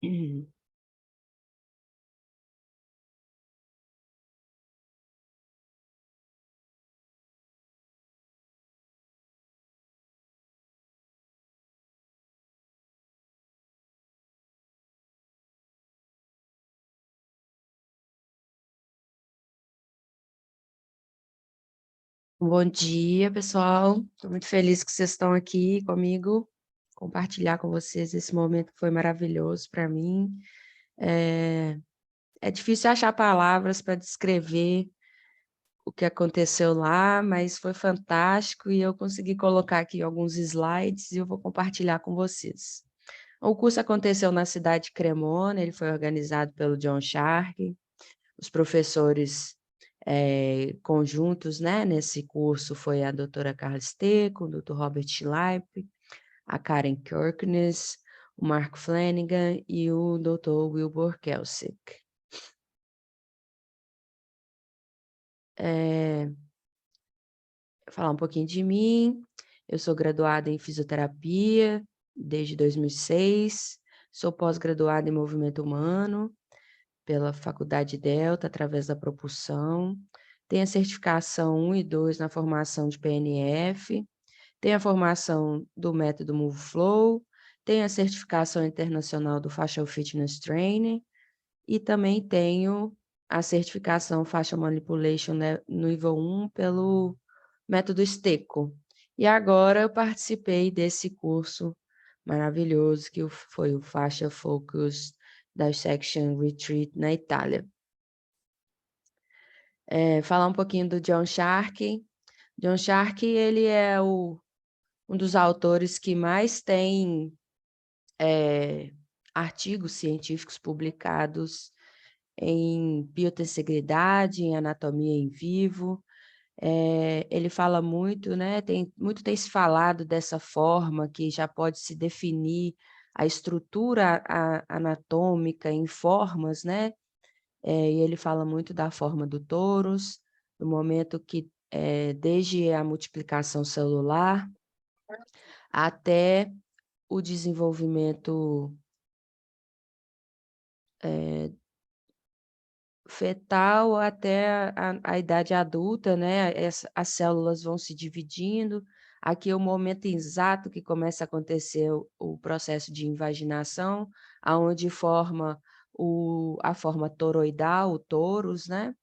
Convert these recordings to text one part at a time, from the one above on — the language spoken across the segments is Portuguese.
Bom dia, pessoal. Estou muito feliz que vocês estão aqui comigo, compartilhar com vocês esse momento que foi maravilhoso para mim. É, é difícil achar palavras para descrever o que aconteceu lá, mas foi fantástico e eu consegui colocar aqui alguns slides e eu vou compartilhar com vocês. O curso aconteceu na cidade de Cremona, ele foi organizado pelo John Sharkey. Os professores conjuntos, né, nesse curso foi a doutora Carla Stecco, o doutor Robert Schleip, a Karen Kirkness, o Mark Flanagan e o doutor Wilbur Kelsick. Vou falar um pouquinho de mim. Eu sou graduada em fisioterapia desde 2006, sou pós-graduada em movimento humano pela Faculdade Delta, através da propulsão. Tenho a certificação 1 e 2 na formação de PNF, tenho a formação do método MoveFlow, tenho a certificação internacional do Fascial Fitness Training e também tenho a certificação Fascial Manipulation nível 1 pelo método Stecco. E agora eu participei desse curso maravilhoso que foi o Fascia Focus Dissection Retreat na Itália. Falar um pouquinho do John Sharkey. John Sharkey, ele é um dos autores que mais tem artigos científicos publicados em biotesseguridade, em anatomia em vivo. Ele fala muito, né? Muito tem se falado dessa forma que já pode se definir a estrutura anatômica em formas, né? E ele fala muito da forma do torus, no momento que, desde a multiplicação celular até o desenvolvimento fetal até a idade adulta, né? As células vão se dividindo. Aqui é o momento exato que começa a acontecer o processo de invaginação, aonde forma a forma toroidal, o torus, né?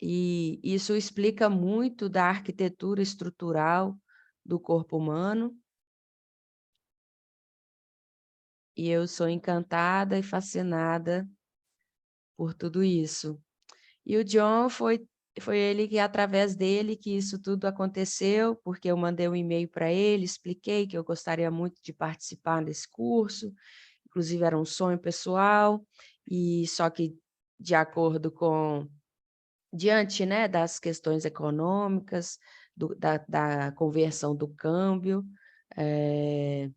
E isso explica muito da arquitetura estrutural do corpo humano. E eu sou encantada e fascinada por tudo isso. E o John foi ele que, através dele, que isso tudo aconteceu, porque eu mandei um e-mail para ele, expliquei que eu gostaria muito de participar desse curso, inclusive era um sonho pessoal, e só que de acordo com diante, né, das questões econômicas, da conversão do câmbio, é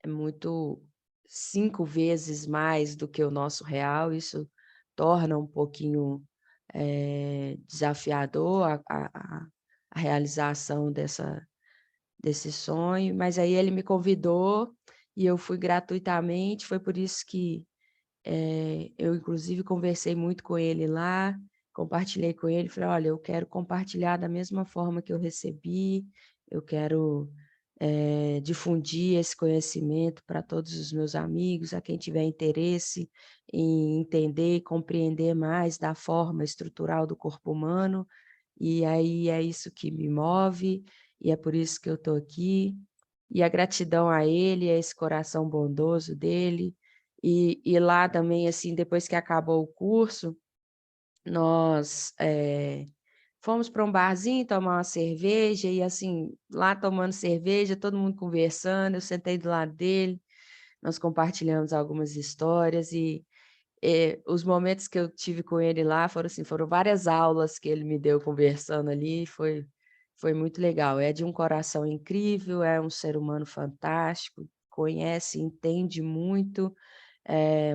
muito 5 vezes mais do que o nosso real, isso torna um pouquinho, desafiador a realização desse sonho, mas aí ele me convidou e eu fui gratuitamente, foi por isso que eu inclusive conversei muito com ele lá, compartilhei com ele, falei: "Olha, eu quero compartilhar da mesma forma que eu recebi, eu quero, difundir esse conhecimento para todos os meus amigos, a quem tiver interesse em entender e compreender mais da forma estrutural do corpo humano, e aí é isso que me move, e é por isso que eu estou aqui". E a gratidão a ele, a esse coração bondoso dele, e lá também, assim, depois que acabou o curso, nós, fomos para um barzinho tomar uma cerveja e, assim, lá tomando cerveja, todo mundo conversando, eu sentei do lado dele, nós compartilhamos algumas histórias e, os momentos que eu tive com ele lá foram, assim, foram várias aulas que ele me deu conversando ali, foi muito legal. É de um coração incrível, é um ser humano fantástico, conhece, entende muito,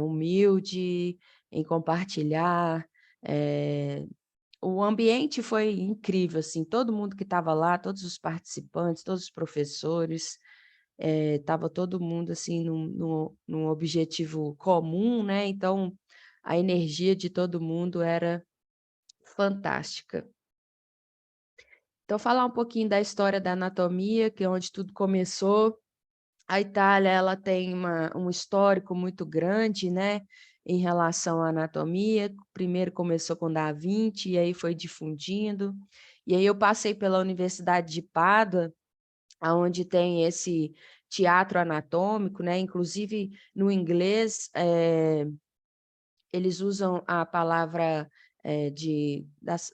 humilde em compartilhar, o ambiente foi incrível, assim, todo mundo que estava lá, todos os participantes, todos os professores, estava todo mundo, assim, num objetivo comum, né, então a energia de todo mundo era fantástica. Então falar um pouquinho da história da anatomia, que é onde tudo começou. A Itália, ela tem um histórico muito grande, né, em relação à anatomia. Primeiro começou com Da Vinci, e aí foi difundindo. E aí eu passei pela Universidade de Pádua, aonde tem esse teatro anatômico, né, inclusive no inglês, eles usam a palavra,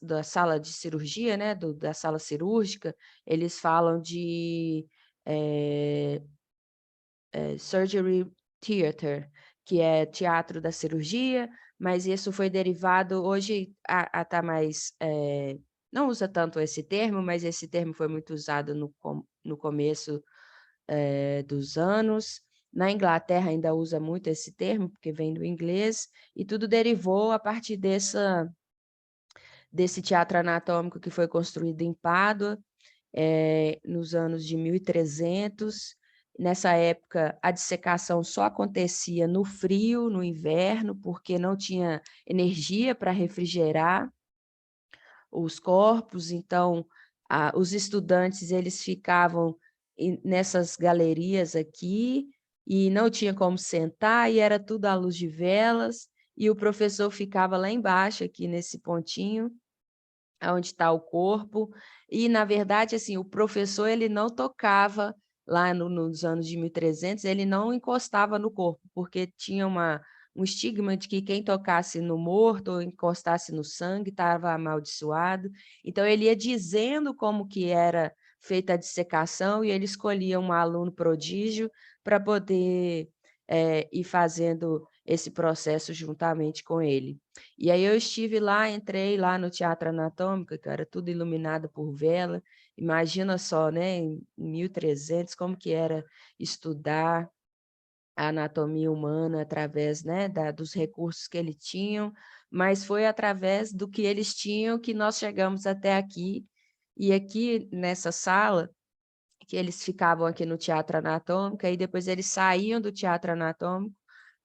da sala de cirurgia, né, da sala cirúrgica, eles falam de, eh surgery theater, que é teatro da cirurgia, mas isso foi derivado hoje tá mais, não usa tanto esse termo, mas esse termo foi muito usado no começo, dos anos. Na Inglaterra ainda usa muito esse termo, porque vem do inglês, e tudo derivou a partir desse teatro anatômico que foi construído em Pádua, nos anos de 1300. Nessa época, a dissecação só acontecia no frio, no inverno, porque não tinha energia para refrigerar os corpos, então os estudantes eles ficavam nessas galerias aqui, e não tinha como sentar, e era tudo à luz de velas, e o professor ficava lá embaixo, aqui nesse pontinho, aonde está o corpo, e na verdade, assim, o professor ele não tocava lá nos anos de 1300, ele não encostava no corpo, porque tinha um estigma de que quem tocasse no morto ou encostasse no sangue estava amaldiçoado, então ele ia dizendo como que era feita a dissecação e ele escolhia um aluno prodígio para poder, ir fazendo esse processo juntamente com ele. E aí eu estive lá, entrei lá no teatro anatômico, que era tudo iluminado por vela. Imagina só, né, em 1300 como que era estudar a anatomia humana através, né, dos recursos que eles tinham, mas foi através do que eles tinham que nós chegamos até aqui. E aqui nessa sala, que eles ficavam aqui no teatro anatômico, e depois eles saíam do teatro anatômico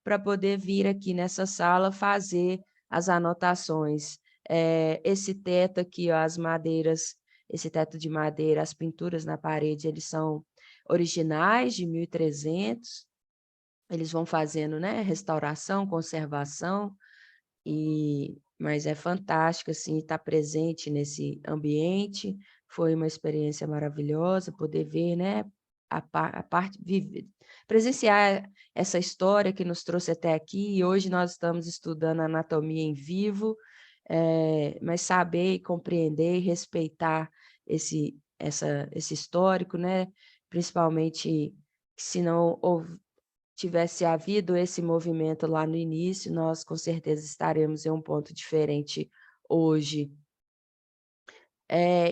para poder vir aqui nessa sala fazer as anotações. Esse teto aqui, ó, as madeiras, esse teto de madeira, as pinturas na parede, eles são originais de 1300, eles vão fazendo, né, restauração, conservação, mas é fantástico, assim, estar presente nesse ambiente. Foi uma experiência maravilhosa poder ver, né, a parte viver, presenciar essa história que nos trouxe até aqui, e hoje nós estamos estudando anatomia em vivo, mas saber e compreender e respeitar esse histórico, né, principalmente se não tivesse havido esse movimento lá no início, nós com certeza estaremos em um ponto diferente hoje.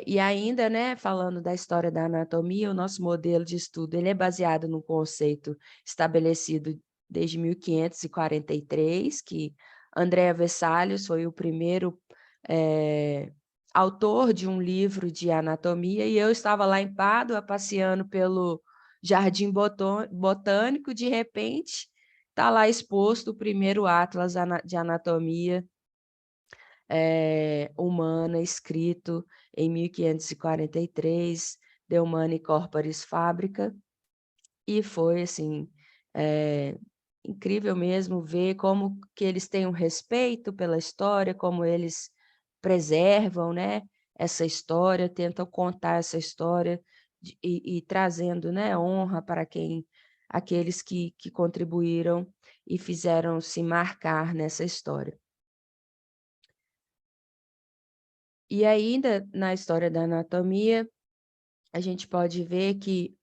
E ainda, né, falando da história da anatomia, o nosso modelo de estudo ele é baseado no conceito estabelecido desde 1543, que Andrea Vesalius foi o primeiro, autor de um livro de anatomia, e eu estava lá em Pádua passeando pelo Jardim Botânico, de repente, está lá exposto o primeiro atlas de anatomia humana, escrito em 1543, De Humani Corporis Fabrica, e foi assim, eh, incrível mesmo ver como que eles têm um respeito pela história, como eles preservam, né, essa história, tentam contar essa história e trazendo, né, honra para aqueles que contribuíram e fizeram se marcar nessa história. E ainda na história da anatomia, a gente pode ver que,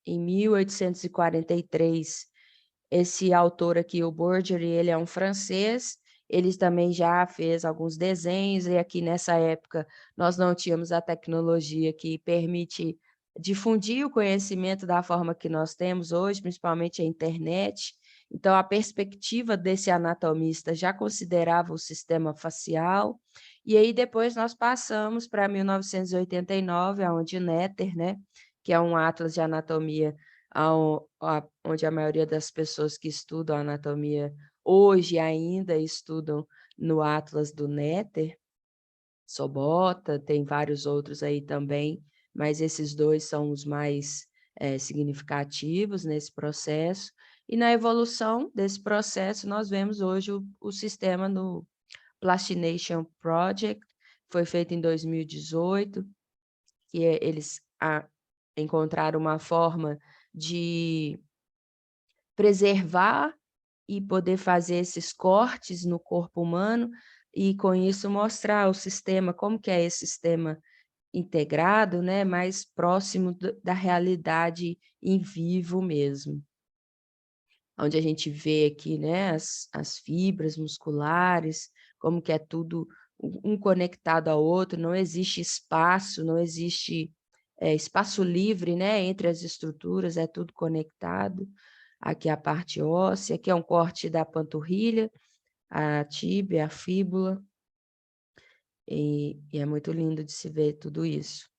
em 1843, esse autor aqui, o Borgery, ele é um francês, ele também já fez alguns desenhos, e aqui nessa época nós não tínhamos a tecnologia que permite difundir o conhecimento da forma que nós temos hoje, principalmente a internet. Então a perspectiva desse anatomista já considerava o sistema facial, e aí depois nós passamos para 1989, aonde Netter, né, que é um atlas de anatomia, onde a maioria das pessoas que estudam anatomia hoje ainda estudam no Atlas do Néter, Sobota, tem vários outros aí também, mas esses 2 são os mais, significativos nesse processo. E na evolução desse processo, nós vemos hoje o sistema no Plastination Project, foi feito em 2018, que eles encontraram uma forma de preservar e poder fazer esses cortes no corpo humano, e com isso mostrar o sistema, como que é esse sistema integrado, né, mais próximo da realidade em vivo mesmo. Onde a gente vê aqui, né, as fibras musculares, como que é tudo um conectado ao outro, não existe espaço, não existe, espaço livre, né, entre as estruturas, é tudo conectado. Aqui é a parte óssea, aqui é um corte da panturrilha, a tíbia, a fíbula, e é muito lindo de se ver tudo isso.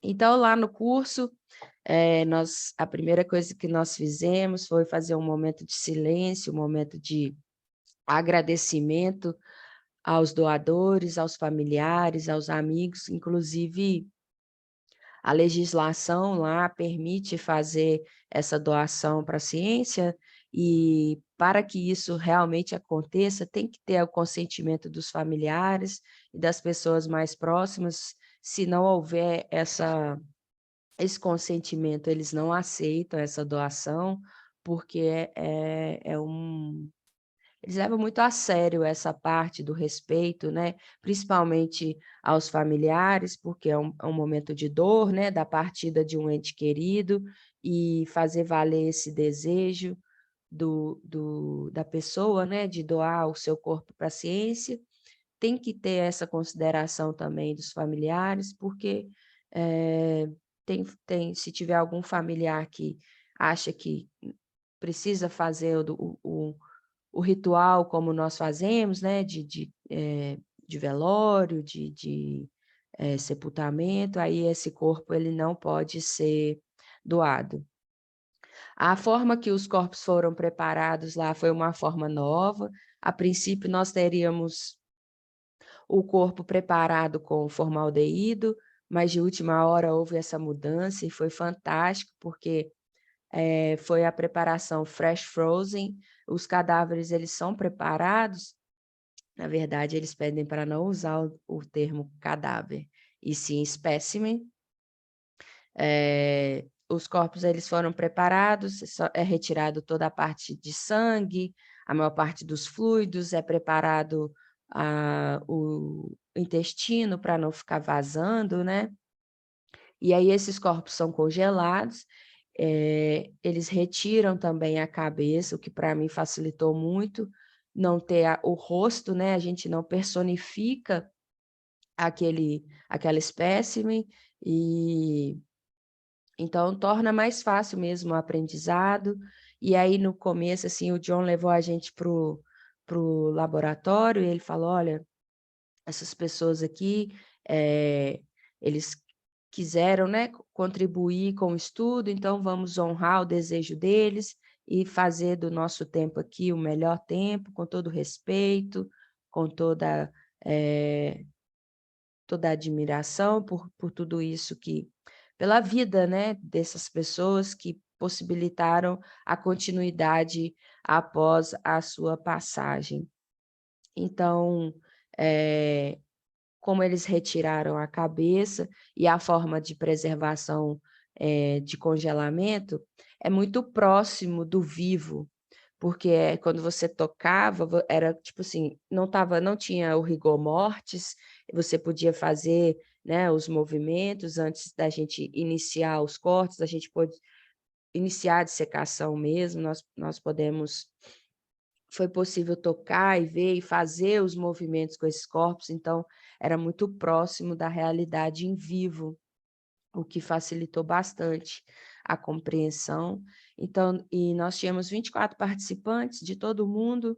Então lá no curso, a primeira coisa que nós fizemos foi fazer um momento de silêncio, um momento de agradecimento aos doadores, aos familiares, aos amigos, inclusive a legislação lá permite fazer essa doação para a ciência, e para que isso realmente aconteça, tem que ter o consentimento dos familiares e das pessoas mais próximas. Se não houver esse consentimento, eles não aceitam essa doação, porque eles levam muito a sério essa parte do respeito, né, principalmente aos familiares, porque é um momento de dor, né, da partida de um ente querido, e fazer valer esse desejo da pessoa, né, de doar o seu corpo para a ciência. Tem que ter essa consideração também dos familiares, porque, se tiver algum familiar que acha que precisa fazer o ritual como nós fazemos, né, de velório, sepultamento, aí esse corpo ele não pode ser doado. A forma que os corpos foram preparados lá foi uma forma nova. A princípio, nós teríamos o corpo preparado com formaldeído, mas de última hora houve essa mudança e foi fantástico, porque foi a preparação fresh frozen. Os cadáveres eles são preparados, na verdade eles pedem para não usar o termo cadáver, e sim espécimen. Os corpos eles foram preparados, é retirado toda a parte de sangue, a maior parte dos fluidos, é preparado o intestino para não ficar vazando, né. E aí esses corpos são congelados, eles retiram também a cabeça, o que para mim facilitou muito, não ter o rosto, né, a gente não personifica aquela espécime, e então torna mais fácil mesmo o aprendizado. E aí no começo, assim, o John levou a gente pro laboratório e ele falou: "Olha, essas pessoas aqui, eles quiseram, né, contribuir com o estudo, então vamos honrar o desejo deles e fazer do nosso tempo aqui o melhor tempo, com todo respeito, com eh, toda a admiração por tudo isso pela vida, né, dessas pessoas que possibilitaram a continuidade após a sua passagem". Então, eh como eles retiraram a cabeça e a forma de preservação, de congelamento, é muito próximo do vivo, porque, quando você tocava, era tipo assim, não tinha o rigor mortis, você podia fazer, né, os movimentos antes da gente iniciar os cortes, a gente pode iniciar a dissecação mesmo, nós podemos foi possível tocar e ver e fazer os movimentos com esses corpos, então era muito próximo da realidade em vivo, o que facilitou bastante a compreensão. Então nós tínhamos 24 participantes de todo o mundo,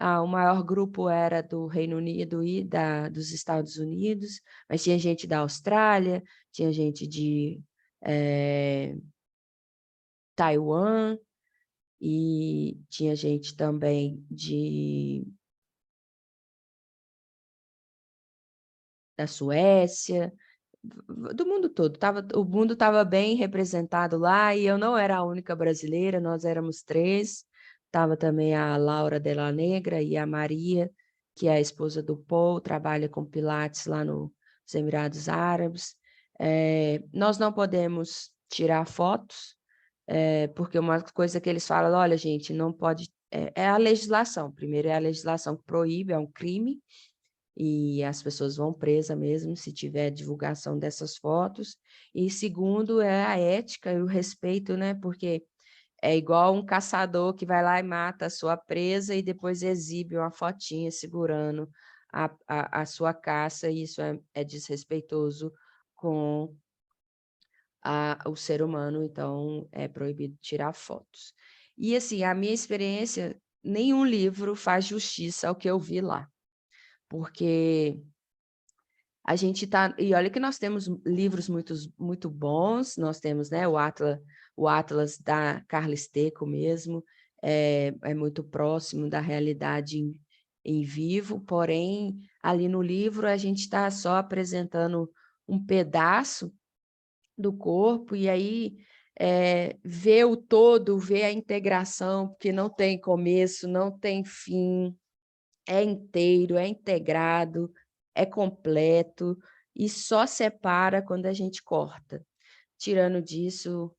o maior grupo era do Reino Unido e dos Estados Unidos, mas tinha gente da Austrália, tinha gente de, eh Taiwan, e tinha gente também da Suécia, do mundo todo. O mundo estava bem representado lá e eu não era a única brasileira, nós éramos 3. Estava também a Laura Della Negra e a Maria, que é a esposa do Paul, trabalha com Pilates lá nos Emirados Árabes. Nós não podemos tirar fotos, porque uma coisa que eles falam, olha, gente, não pode. É a legislação. Primeiro, é a legislação que proíbe, é um crime, e as pessoas vão presas mesmo se tiver divulgação dessas fotos. E segundo, é a ética e o respeito, né? Porque é igual um caçador que vai lá e mata a sua presa e depois exibe uma fotinha segurando a sua caça, e isso é desrespeitoso com o ser humano, então é proibido tirar fotos. E assim, a minha experiência, nenhum livro faz justiça ao que eu vi lá, porque a gente tá, e olha que nós temos livros muito bons, nós temos, né, o Atlas da Carla Esteco mesmo, é muito próximo da realidade em vivo, porém, ali no livro a gente está só apresentando um pedaço do corpo, e aí ver o todo, ver a integração, porque não tem começo, não tem fim, é inteiro, é integrado, é completo e só separa quando a gente corta. Tirando disso,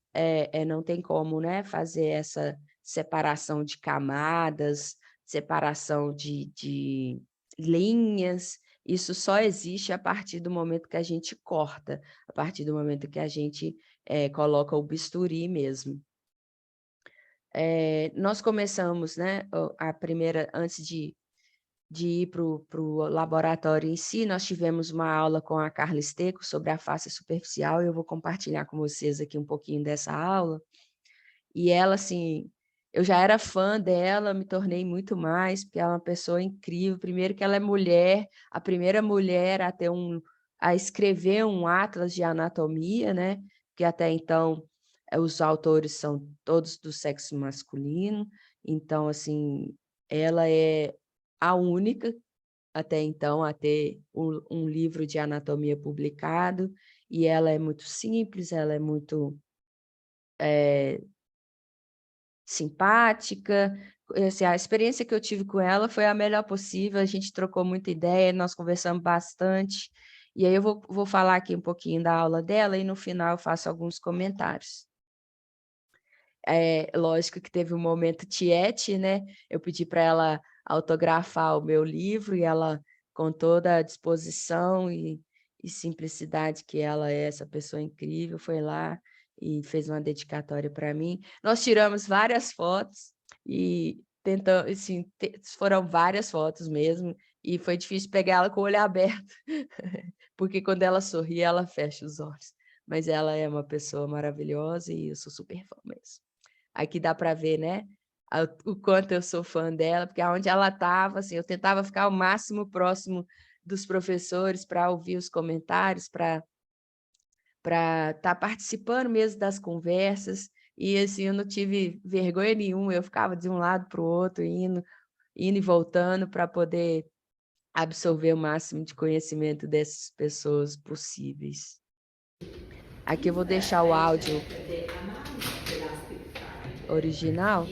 não tem como, né, fazer essa separação de camadas, separação de linhas. Isso só existe a partir do momento que a gente corta, a partir do momento que a gente coloca o bisturi mesmo. Nós começamos, né, a primeira, antes de ir para o laboratório em si, nós tivemos uma aula com a Carla Esteco sobre a face superficial, e eu vou compartilhar com vocês aqui um pouquinho dessa aula. E ela, assim, eu já era fã dela, me tornei muito mais, porque ela é uma pessoa incrível. Primeiro que ela é mulher, a primeira mulher a escrever um atlas de anatomia, né? Porque até então os autores são todos do sexo masculino. Então, assim, ela é a única até então a ter um livro de anatomia publicado, e ela é muito simples, ela é muito simpática. Assim, a experiência que eu tive com ela foi a melhor possível, a gente trocou muita ideia, nós conversamos bastante, e aí eu vou falar aqui um pouquinho da aula dela, e no final eu faço alguns comentários. Lógico que teve um momento tiete, né, eu pedi para ela autografar o meu livro, e ela, com toda a disposição e simplicidade que ela é, essa pessoa incrível, foi lá e fez uma dedicatória para mim. Nós tiramos várias fotos e tentamos, assim, foram várias fotos mesmo, e foi difícil pegar ela com o olho aberto, porque quando ela sorri, ela fecha os olhos. Mas ela é uma pessoa maravilhosa e eu sou super fã mesmo. Aqui dá para ver, né, o quanto eu sou fã dela, porque aonde ela estava, assim, eu tentava ficar o máximo próximo dos professores para ouvir os comentários, para estar participando mesmo das conversas, e assim, eu não tive vergonha nenhuma, eu ficava de um lado para o outro, indo e voltando para poder absorver o máximo de conhecimento dessas pessoas possíveis. Aqui eu vou deixar o áudio original.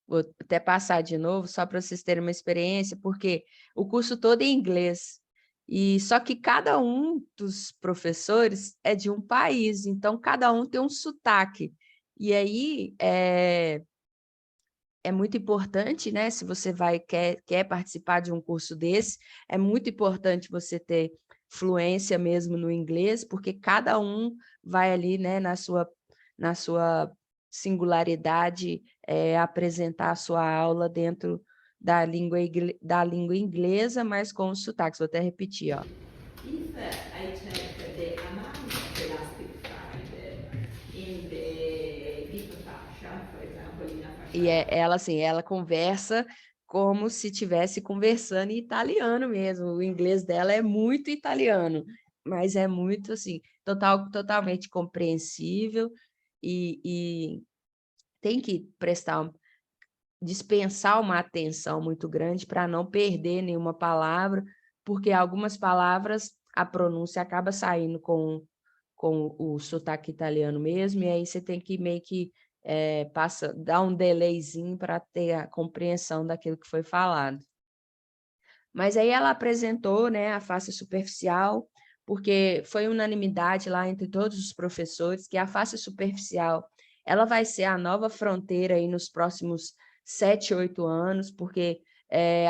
Vou até passar de novo, só para vocês terem uma experiência, porque o curso todo é em inglês. E só que cada um dos professores é de um país, então cada um tem um sotaque. E aí é muito importante, né? Se você quer participar de um curso desse, é muito importante você ter fluência mesmo no inglês, porque cada um vai ali, né, na sua singularidade, apresentar a sua aula dentro da língua inglesa, mas com os sotaques. Vou até repetir, ó. If I check the amount of elastic side in the deep fascia, for example, in a fascia. E ela, assim, ela conversa como se estivesse conversando em italiano mesmo. O inglês dela é muito italiano, mas é muito, assim, totalmente compreensível e tem que dispensar uma atenção muito grande para não perder nenhuma palavra, porque algumas palavras a pronúncia acaba saindo com o sotaque italiano mesmo, e aí você tem que meio que dar um delayzinho para ter a compreensão daquilo que foi falado. Mas aí ela apresentou, né, a face superficial, porque foi unanimidade lá entre todos os professores que a face superficial ela vai ser a nova fronteira aí nos próximos 7, 8 anos, porque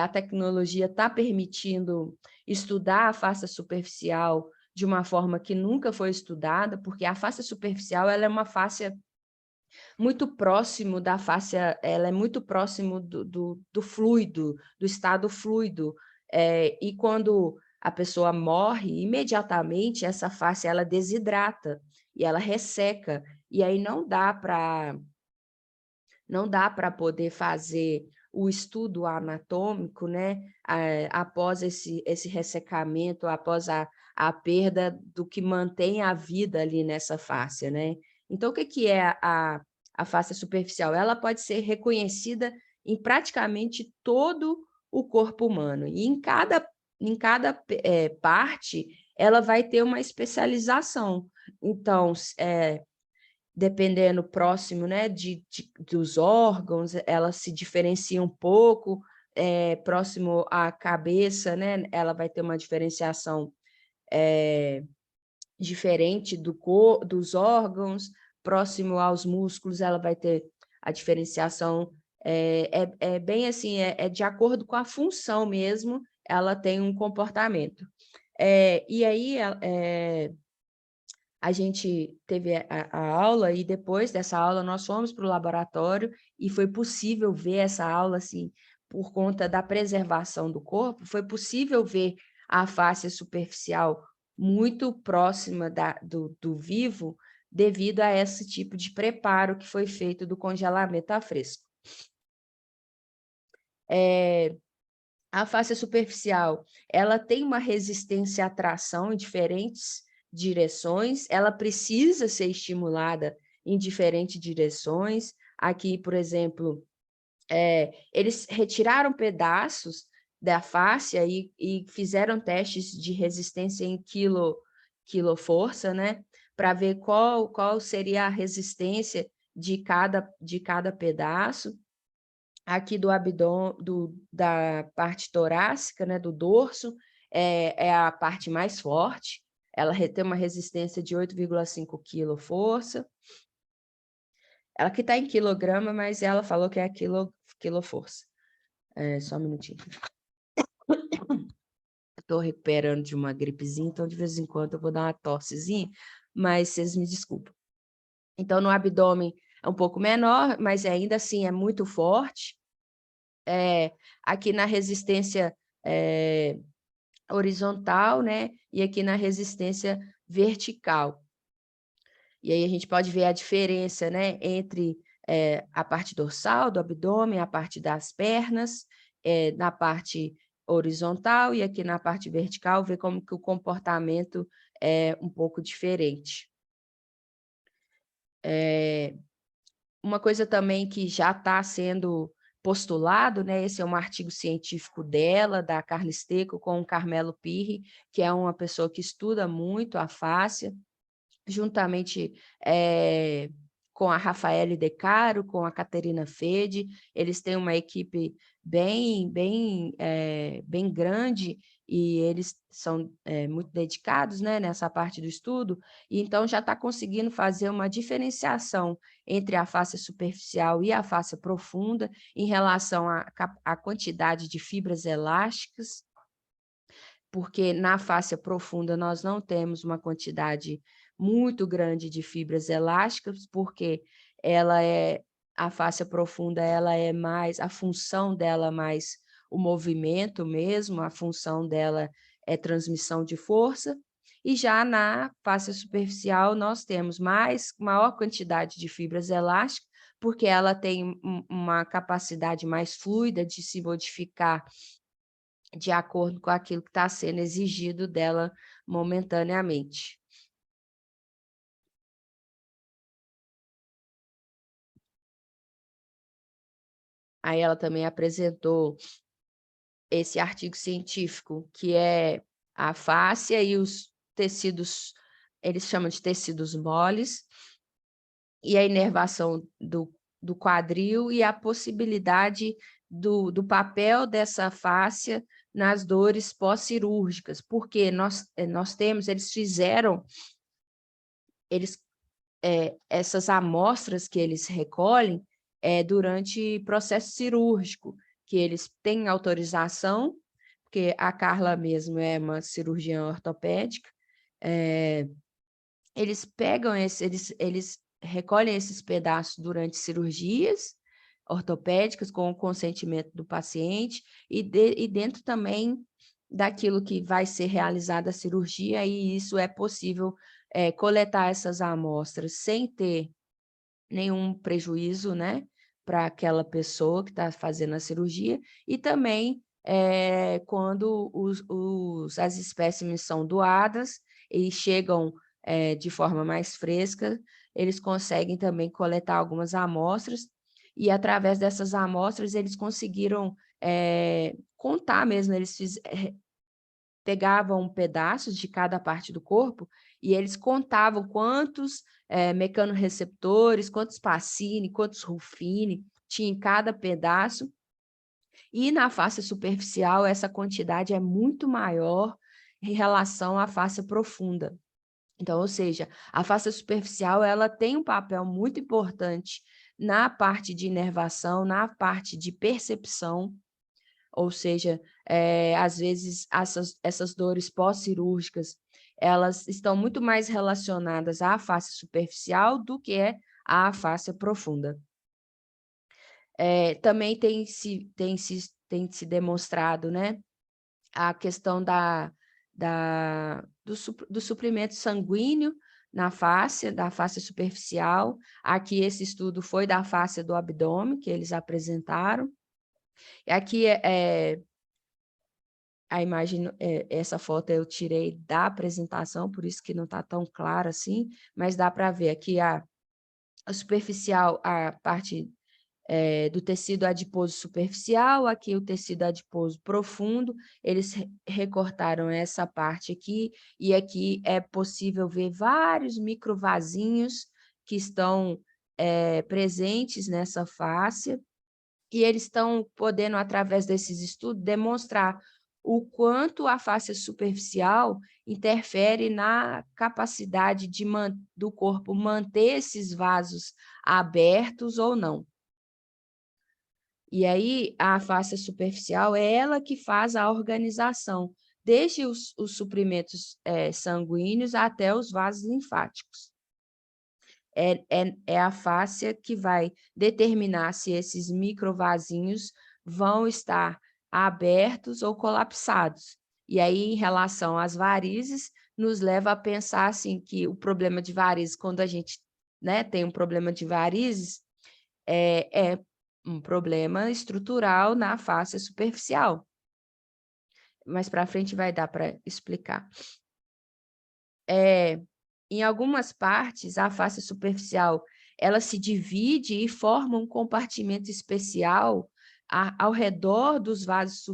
a tecnologia está permitindo estudar a face superficial de uma forma que nunca foi estudada, porque a face superficial ela é uma face muito próximo da face, ela é muito próximo do fluido, do estado fluido, e quando a pessoa morre, imediatamente essa face ela desidrata e ela resseca, e aí não dá para poder fazer o estudo anatômico, né, após esse ressecamento, após a perda do que mantém a vida ali nessa face, né. Então o que que é a face superficial? Ela pode ser reconhecida em praticamente todo o corpo humano, e em cada parte, ela vai ter uma especialização. Então, dependendo próximo, né, dos órgãos, ela se diferencia um pouco, próximo à cabeça, né, ela vai ter uma diferenciação diferente dos órgãos, próximo aos músculos, ela vai ter a diferenciação, bem assim, é de acordo com a função mesmo, ela tem um comportamento. E aí, a gente teve a aula e depois dessa aula nós fomos para o laboratório e foi possível ver essa aula, assim, por conta da preservação do corpo, foi possível ver a face superficial muito próxima do vivo, devido a esse tipo de preparo que foi feito do congelamento a fresco. A face superficial, ela tem uma resistência à tração em diferentes direções, ela precisa ser estimulada em diferentes direções. Aqui, por exemplo, eles retiraram pedaços da face e fizeram testes de resistência em quilo-força, né, para ver qual seria a resistência de cada pedaço. Aqui do abdômen, da parte torácica, né, do dorso, é a parte mais forte, ela tem uma resistência de 8,5 quilo-força. Ela que está em quilograma, mas ela falou que é quilo-força. Só um minutinho. Estou recuperando de uma gripezinha, então de vez em quando eu vou dar uma tossezinha, mas vocês me desculpam. Então, no abdômen é um pouco menor, mas ainda assim é muito forte. Aqui na resistência horizontal, né? E aqui na resistência vertical. E aí a gente pode ver a diferença, né, entre a parte dorsal do abdômen, a parte das pernas, na parte horizontal e aqui na parte vertical, ver como que o comportamento é um pouco diferente. Uma coisa também que já está sendo postulado, né, esse é um artigo científico dela, da Carlisteco, com o Carmelo Pirri, que é uma pessoa que estuda muito a fáscia, juntamente com a Rafaele De Caro, com a Caterina Fede, eles têm uma equipe bem grande e eles são muito dedicados, né, nessa parte do estudo, e então já está conseguindo fazer uma diferenciação entre a face superficial e a face profunda em relação à quantidade de fibras elásticas, porque na face profunda nós não temos uma quantidade muito grande de fibras elásticas, porque a face profunda ela é mais, a função dela é mais o movimento mesmo, a função dela é transmissão de força, e já na face superficial nós temos maior quantidade de fibras elásticas, porque ela tem uma capacidade mais fluida de se modificar de acordo com aquilo que está sendo exigido dela momentaneamente. Aí ela também apresentou esse artigo científico, que é a fáscia e os tecidos, eles chamam de tecidos moles, e a inervação do quadril e a possibilidade do papel dessa fáscia nas dores pós-cirúrgicas, porque nós temos, eles fizeram, essas amostras que eles recolhem durante processo cirúrgico, que eles têm autorização, porque a Carla mesmo é uma cirurgiã ortopédica, eles pegam eles recolhem esses pedaços durante cirurgias ortopédicas com o consentimento do paciente e dentro também daquilo que vai ser realizada a cirurgia, e isso é possível coletar essas amostras sem ter nenhum prejuízo, né, para aquela pessoa que está fazendo a cirurgia, e também quando as espécimes são doadas e chegam de forma mais fresca, eles conseguem também coletar algumas amostras, e através dessas amostras eles conseguiram contar mesmo, pegavam pedaços de cada parte do corpo e eles contavam quantos mecanorreceptores, quantos Pacini, quantos Ruffini tinha em cada pedaço, e na face superficial essa quantidade é muito maior em relação à face profunda. Então, ou seja, a face superficial ela tem um papel muito importante na parte de inervação, na parte de percepção, ou seja, às vezes essas dores pós-cirúrgicas, elas estão muito mais relacionadas à face superficial do que à face profunda. Também tem se demonstrado, né, a questão do suprimento sanguíneo da face superficial. Aqui esse estudo foi da face do abdômen que eles apresentaram. E aqui a imagem, essa foto eu tirei da apresentação, por isso que não está tão claro assim, mas dá para ver aqui a superficial, a parte do tecido adiposo superficial, aqui o tecido adiposo profundo, eles recortaram essa parte aqui, e aqui é possível ver vários microvasinhos que estão presentes nessa fáscia, e eles estão podendo, através desses estudos, demonstrar o quanto a face superficial interfere na capacidade do corpo manter esses vasos abertos ou não. E aí, a face superficial é ela que faz a organização, desde os suprimentos sanguíneos até os vasos linfáticos. É a fáscia que vai determinar se esses microvasinhos vão estar abertos ou colapsados. E aí, em relação às varizes, nos leva a pensar assim, que o problema de varizes, quando a gente tem um problema de varizes, é um problema estrutural na face superficial. Mais para frente vai dar para explicar. Em algumas partes, a face superficial ela se divide e forma um compartimento especial ao redor dos vasos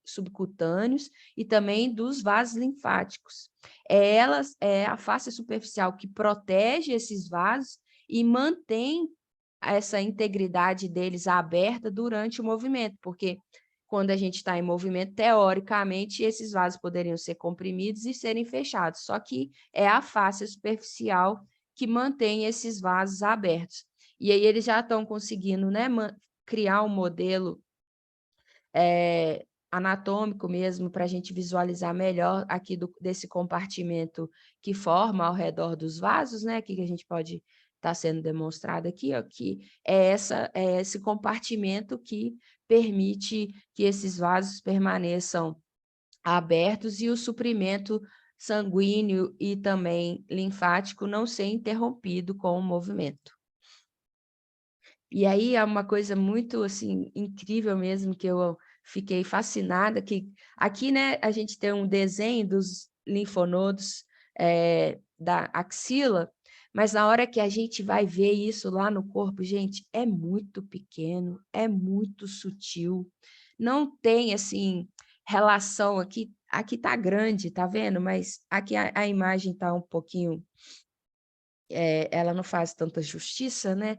subcutâneos e também dos vasos linfáticos. É a face superficial que protege esses vasos e mantém essa integridade deles aberta durante o movimento, porque quando a gente está em movimento, teoricamente, esses vasos poderiam ser comprimidos e serem fechados, só que é a face superficial que mantém esses vasos abertos. E aí eles já estão conseguindo, né, criar um modelo anatômico mesmo, para a gente visualizar melhor aqui desse compartimento que forma ao redor dos vasos, né, que a gente pode estar sendo demonstrado aqui, ó, que é esse compartimento que permite que esses vasos permaneçam abertos e o suprimento sanguíneo e também linfático não ser interrompido com o movimento. E aí é uma coisa muito assim incrível mesmo que eu fiquei fascinada que aqui, né, a gente tem um desenho dos linfonodos da axila, mas na hora que a gente vai ver isso lá no corpo, gente, é muito pequeno, é muito sutil, não tem, assim, relação aqui tá grande, tá vendo? Mas aqui a imagem tá um pouquinho, ela não faz tanta justiça, né,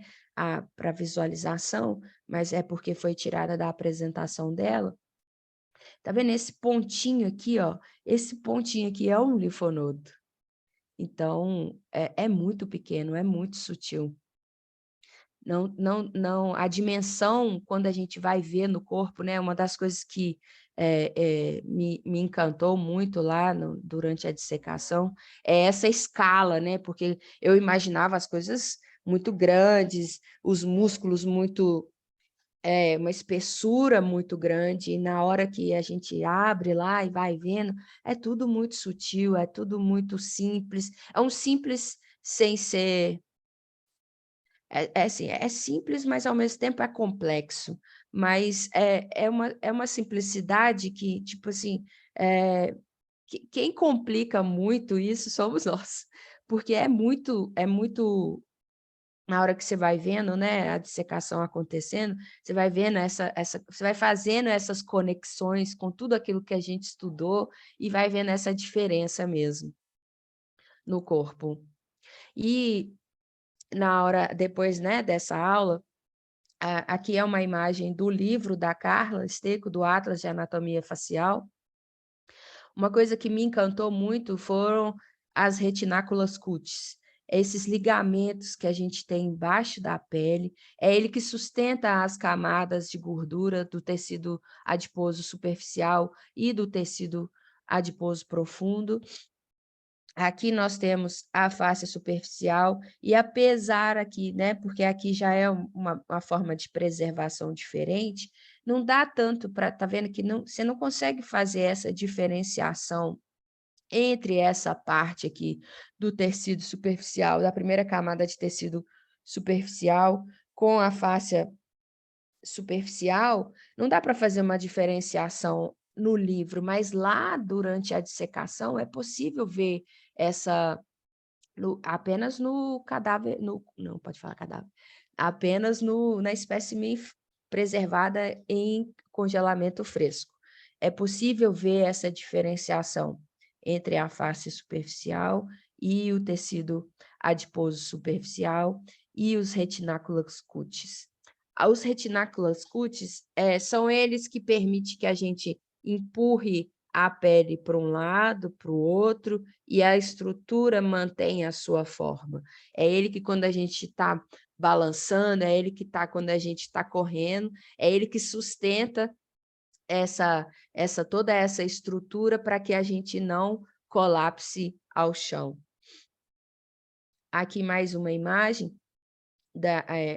pra visualização, mas é porque foi tirada da apresentação dela. Tá vendo esse pontinho aqui, ó? Esse pontinho aqui é um linfonodo. Então, é muito pequeno, é muito sutil. Não a dimensão, quando a gente vai ver no corpo, né, uma das coisas que, me encantou muito lá durante a dissecação, é essa escala, né, porque eu imaginava as coisas muito grandes, os músculos muito uma espessura muito grande, e na hora que a gente abre lá e vai vendo, é tudo muito sutil, é tudo muito simples, é um simples sem ser assim, é simples, mas ao mesmo tempo é complexo, mas é uma simplicidade que, tipo assim, quem complica muito isso somos nós, porque é muito na hora que você vai vendo, né, a dissecação acontecendo, você vai vendo você vai fazendo essas conexões com tudo aquilo que a gente estudou e vai vendo essa diferença mesmo no corpo. E na hora depois, né, dessa aula, aqui é uma imagem do livro da Carla Esteco, do Atlas de Anatomia Facial. Uma coisa que me encantou muito foram as retináculas cutis, esses ligamentos que a gente tem embaixo da pele, é ele que sustenta as camadas de gordura do tecido adiposo superficial e do tecido adiposo profundo. Aqui nós temos a face superficial e apesar aqui, né, porque aqui já é uma forma de preservação diferente, não dá tanto para tá vendo que você não consegue fazer essa diferenciação entre essa parte aqui do tecido superficial, da primeira camada de tecido superficial com a face superficial, não dá para fazer uma diferenciação no livro, mas lá durante a dissecação é possível ver essa apenas no cadáver, não pode falar cadáver, apenas na espécime preservada em congelamento fresco. É possível ver essa diferenciação entre a face superficial e o tecido adiposo superficial e os retináculos cutis. Os retináculos cutis são eles que permitem que a gente empurre a pele para um lado, para o outro, e a estrutura mantém a sua forma. É ele que quando a gente está balançando, é ele que está quando a gente está correndo, é ele que sustenta toda essa estrutura para que a gente não colapse ao chão. Aqui mais uma imagem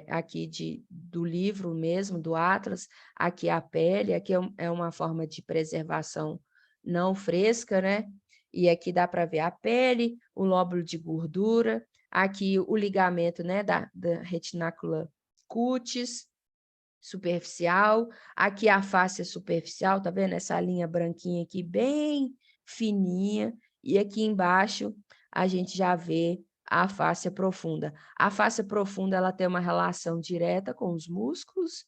aqui do livro mesmo, do Atlas, aqui a pele, aqui é uma forma de preservação não fresca, né? E aqui dá para ver a pele, o lóbulo de gordura, aqui o ligamento, né, da retinácula cutis superficial, aqui a face superficial, tá vendo essa linha branquinha aqui bem fininha, e aqui embaixo a gente já vê a face profunda. A face profunda ela tem uma relação direta com os músculos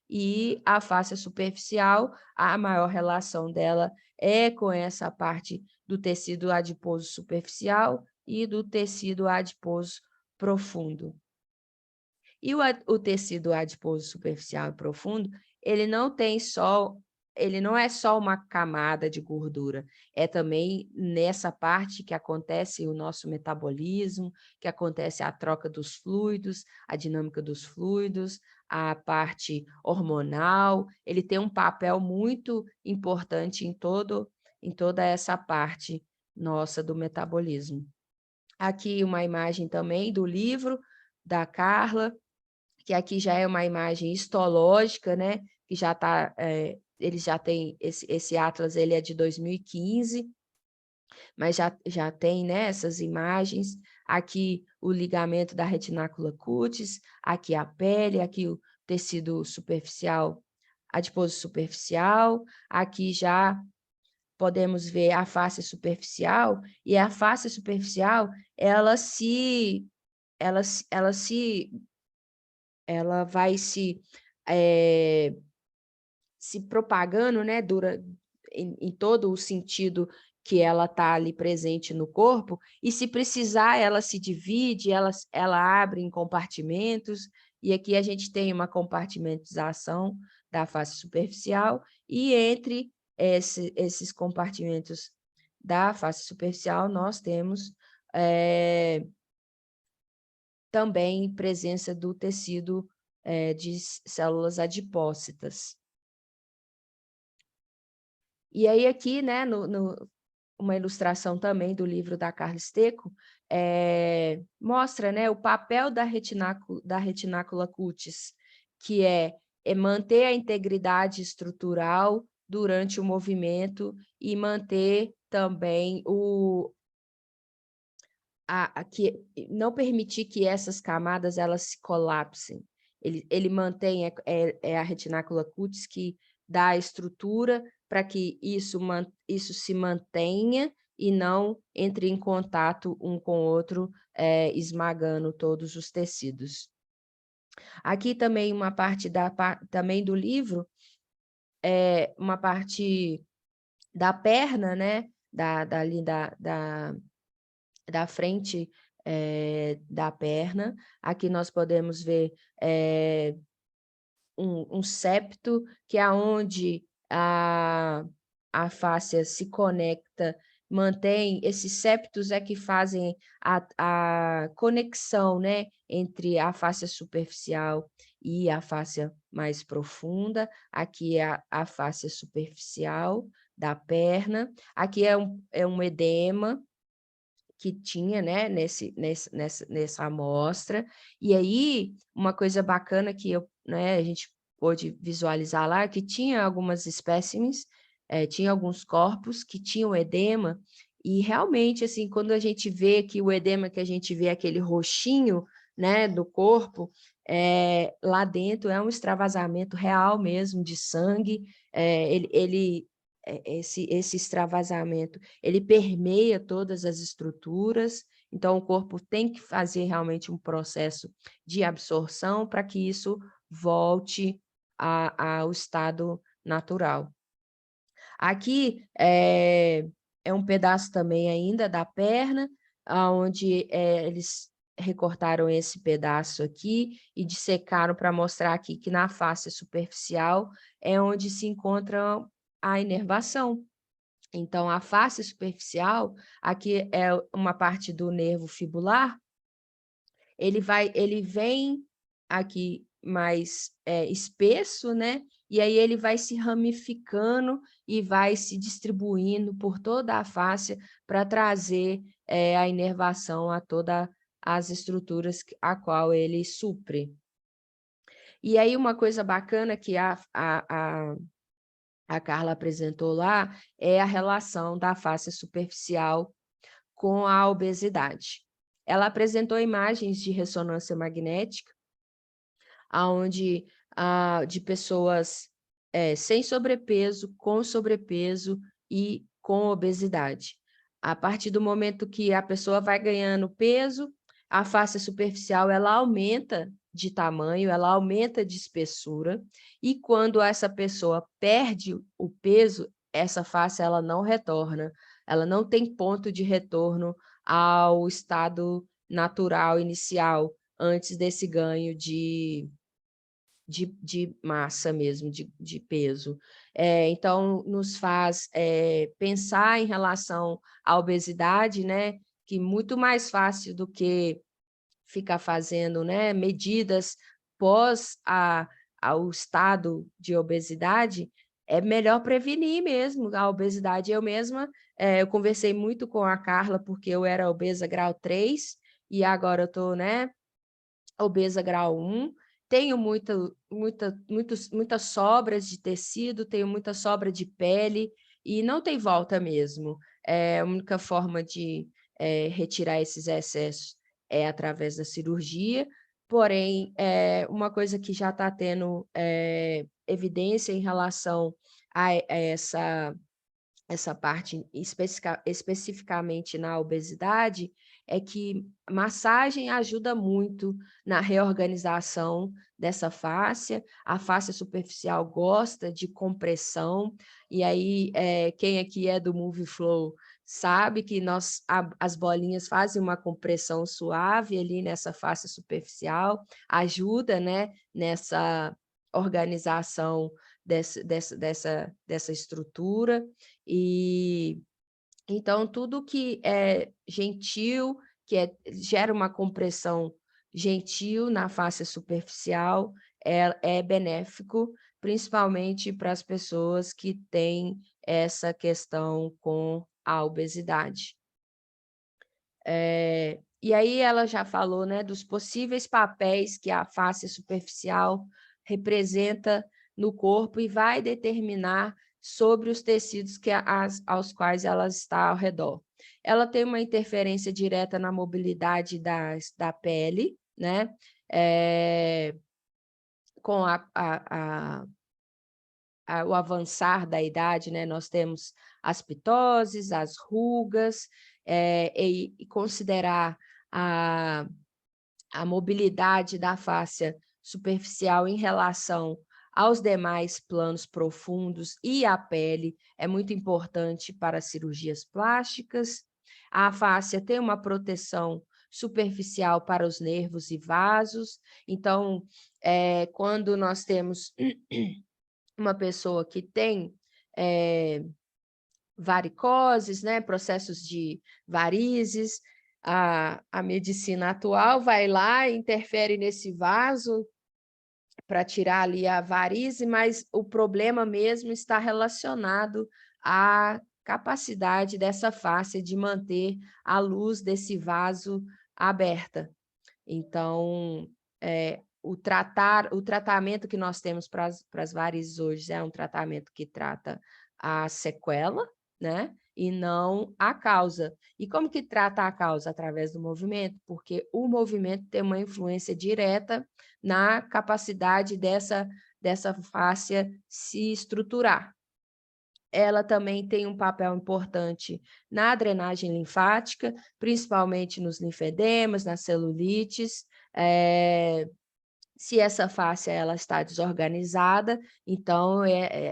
e a face superficial, a maior relação dela é com essa parte do tecido adiposo superficial e do tecido adiposo profundo. E o tecido adiposo superficial e profundo, ele não é só uma camada de gordura, é também nessa parte que acontece o nosso metabolismo, que acontece a troca dos fluidos, a dinâmica dos fluidos, a parte hormonal, ele tem um papel muito importante em toda essa parte nossa do metabolismo. Aqui uma imagem também do livro da Carla, que aqui já é uma imagem histológica, né, que já está, eles já têm esse atlas, ele é de 2015, mas já tem, né, essas imagens, aqui o ligamento da retinácula cutis, aqui a pele, aqui o tecido superficial adiposo superficial, aqui já podemos ver a face superficial, e a face superficial, ela vai se propagando, né, em todo o sentido que ela está ali presente no corpo, e se precisar ela se divide, ela abre em compartimentos, e aqui a gente tem uma compartimentização da face superficial, e entre esses compartimentos da face superficial nós temos também presença do tecido de células adipócitas. E aí aqui, né, uma ilustração também do livro da Carla Stecco, mostra, né, o papel da retinácula cutis, que é manter a integridade estrutural durante o movimento e manter também não permitir que essas camadas elas se colapsem. Ele mantém a retinácula cutis que dá a estrutura para que isso se mantenha e não entre em contato um com o outro, esmagando todos os tecidos. Aqui também uma parte também do livro, uma parte da perna, né, da frente da perna. Aqui nós podemos ver um septo, que é onde a fáscia se conecta, mantém, esses septos é que fazem a conexão, né, entre a fáscia superficial e a fáscia mais profunda. Aqui é a fáscia superficial da perna, aqui é um edema que tinha, né, nessa amostra. E aí, uma coisa bacana que a gente pôde visualizar lá, que tinha algumas espécimes, tinha alguns corpos que tinham edema, e realmente, assim, quando a gente vê que o edema que a gente vê aquele roxinho, né, do corpo, lá dentro é um extravasamento real mesmo de sangue, esse extravasamento, ele permeia todas as estruturas, então o corpo tem que fazer realmente um processo de absorção para que isso volte ao estado natural. Aqui é um pedaço também ainda da perna, onde eles recortaram esse pedaço aqui e dissecaram para mostrar aqui que na face superficial é onde se encontra a inervação. Então, a face superficial, aqui é uma parte do nervo fibular, ele vem aqui mais espesso, né? E aí ele vai se ramificando e vai se distribuindo por toda a face para trazer a inervação a todas as estruturas a qual ele supre. E aí uma coisa bacana que a Carla apresentou lá é a relação da face superficial com a obesidade. Ela apresentou imagens de ressonância magnética, onde de pessoas sem sobrepeso, com sobrepeso e com obesidade. A partir do momento que a pessoa vai ganhando peso, a face superficial ela aumenta de tamanho, ela aumenta de espessura, e quando essa pessoa perde o peso, essa face ela não retorna, ela não tem ponto de retorno ao estado natural inicial, antes desse ganho de massa mesmo, de peso. Então, nos faz pensar em relação à obesidade, né, que muito mais fácil do que ficar fazendo, né, medidas pós ao estado de obesidade, é melhor prevenir mesmo a obesidade. Eu mesma, eu conversei muito com a Carla, porque eu era obesa grau 3, e agora eu estou, né, obesa grau 1, tenho muitas sobras de tecido, tenho muita sobra de pele, e não tem volta mesmo. A única forma de retirar esses excessos é através da cirurgia, porém, uma coisa que já está tendo evidência em relação a essa parte especificamente na obesidade, é que massagem ajuda muito na reorganização dessa fáscia. A fáscia superficial gosta de compressão, e aí, quem aqui é do Move Flow sabe que as bolinhas fazem uma compressão suave ali nessa fáscia superficial, ajuda, né, nessa organização dessa estrutura. E então tudo que é gentil, gera uma compressão gentil na face superficial, é benéfico, principalmente para as pessoas que têm essa questão com a obesidade. E aí ela já falou, né, dos possíveis papéis que a face superficial representa no corpo e vai determinar sobre os tecidos aos quais ela está ao redor. Ela tem uma interferência direta na mobilidade da pele, né? Com o avançar da idade, né, nós temos as pitoses, as rugas, e considerar a mobilidade da fáscia superficial em relação aos demais planos profundos e à pele é muito importante para cirurgias plásticas. A fáscia tem uma proteção superficial para os nervos e vasos, então, quando nós temos uma pessoa que tem varicoses, né, processos de varizes, a medicina atual vai lá, interfere nesse vaso para tirar ali a varize, mas o problema mesmo está relacionado à capacidade dessa face de manter a luz desse vaso aberta. Então, o tratamento que nós temos para as varizes hoje é um tratamento que trata a sequela, né? E não a causa. E como que trata a causa? Através do movimento, porque o movimento tem uma influência direta na capacidade dessa fáscia se estruturar. Ela também tem um papel importante na drenagem linfática, principalmente nos linfedemas, nas celulites. Se essa fáscia ela está desorganizada, então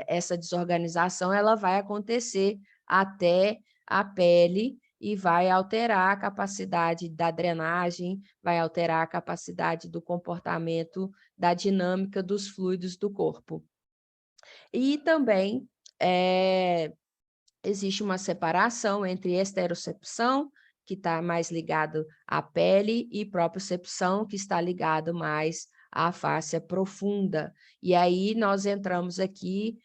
essa desorganização ela vai acontecer até a pele e vai alterar a capacidade da drenagem, vai alterar a capacidade do comportamento, da dinâmica dos fluidos do corpo. E também existe uma separação entre esterocepção, que está mais ligado à pele, e propriocepção, que está ligado mais à fáscia profunda. E aí nós entramos aqui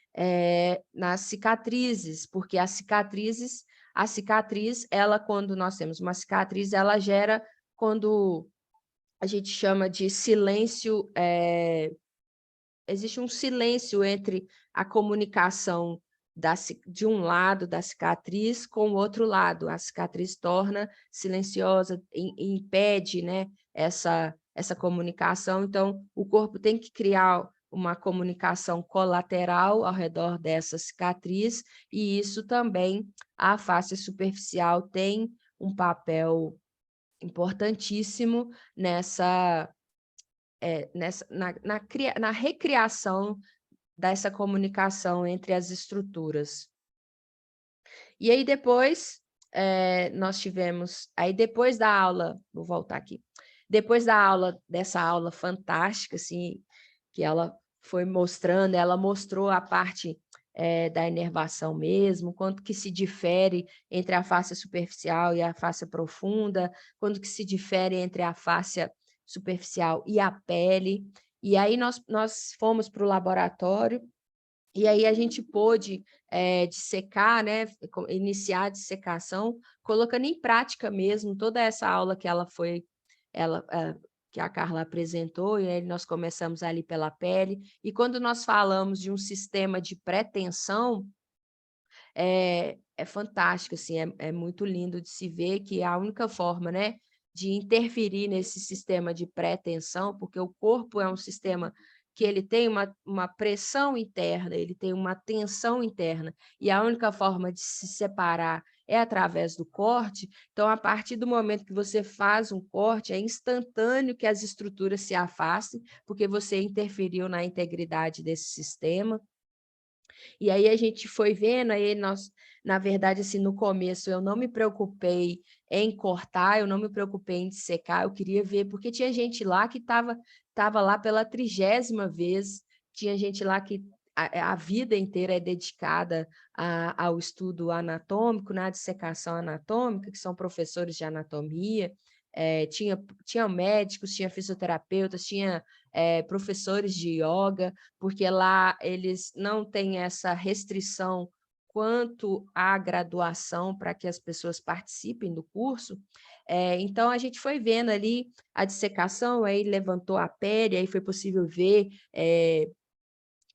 nas cicatrizes, porque a cicatriz, ela, quando nós temos uma cicatriz, ela gera, quando a gente chama de silêncio, existe um silêncio entre a comunicação de um lado da cicatriz com o outro lado. A cicatriz torna silenciosa, impede, né, essa comunicação. Então, o corpo tem que criar uma comunicação colateral ao redor dessa cicatriz, e isso também, a face superficial tem um papel importantíssimo na recriação dessa comunicação entre as estruturas. E aí depois, nós tivemos, aí depois da aula, vou voltar aqui, depois dessa aula fantástica, assim, que ela foi mostrando, ela mostrou a parte da inervação mesmo, quanto que se difere entre a fáscia superficial e a fáscia profunda, quanto que se difere entre a fáscia superficial e a pele. E aí nós fomos para o laboratório, e aí a gente pôde dissecar, né, iniciar a dissecação, colocando em prática mesmo toda essa aula que que a Carla apresentou, e aí nós começamos ali pela pele. E quando nós falamos de um sistema de pré-tensão, é fantástico, assim, é muito lindo de se ver que a única forma, né, de interferir nesse sistema de pré-tensão, porque o corpo é um sistema que ele tem uma pressão interna, ele tem uma tensão interna, e a única forma de se separar é através do corte, então, a partir do momento que você faz um corte, é instantâneo que as estruturas se afastem, porque você interferiu na integridade desse sistema. E aí a gente foi vendo, aí nós, na verdade, assim, no começo eu não me preocupei em cortar, eu não me preocupei em secar, eu queria ver, porque tinha gente lá que estava lá pela 30ª vez, tinha gente lá que a vida inteira é dedicada ao estudo anatômico, na dissecação anatômica, que são professores de anatomia, tinha médicos, tinha fisioterapeutas, tinha professores de yoga, porque lá eles não têm essa restrição quanto à graduação para que as pessoas participem do curso. Então, a gente foi vendo ali a dissecação, aí levantou a pele, aí foi possível ver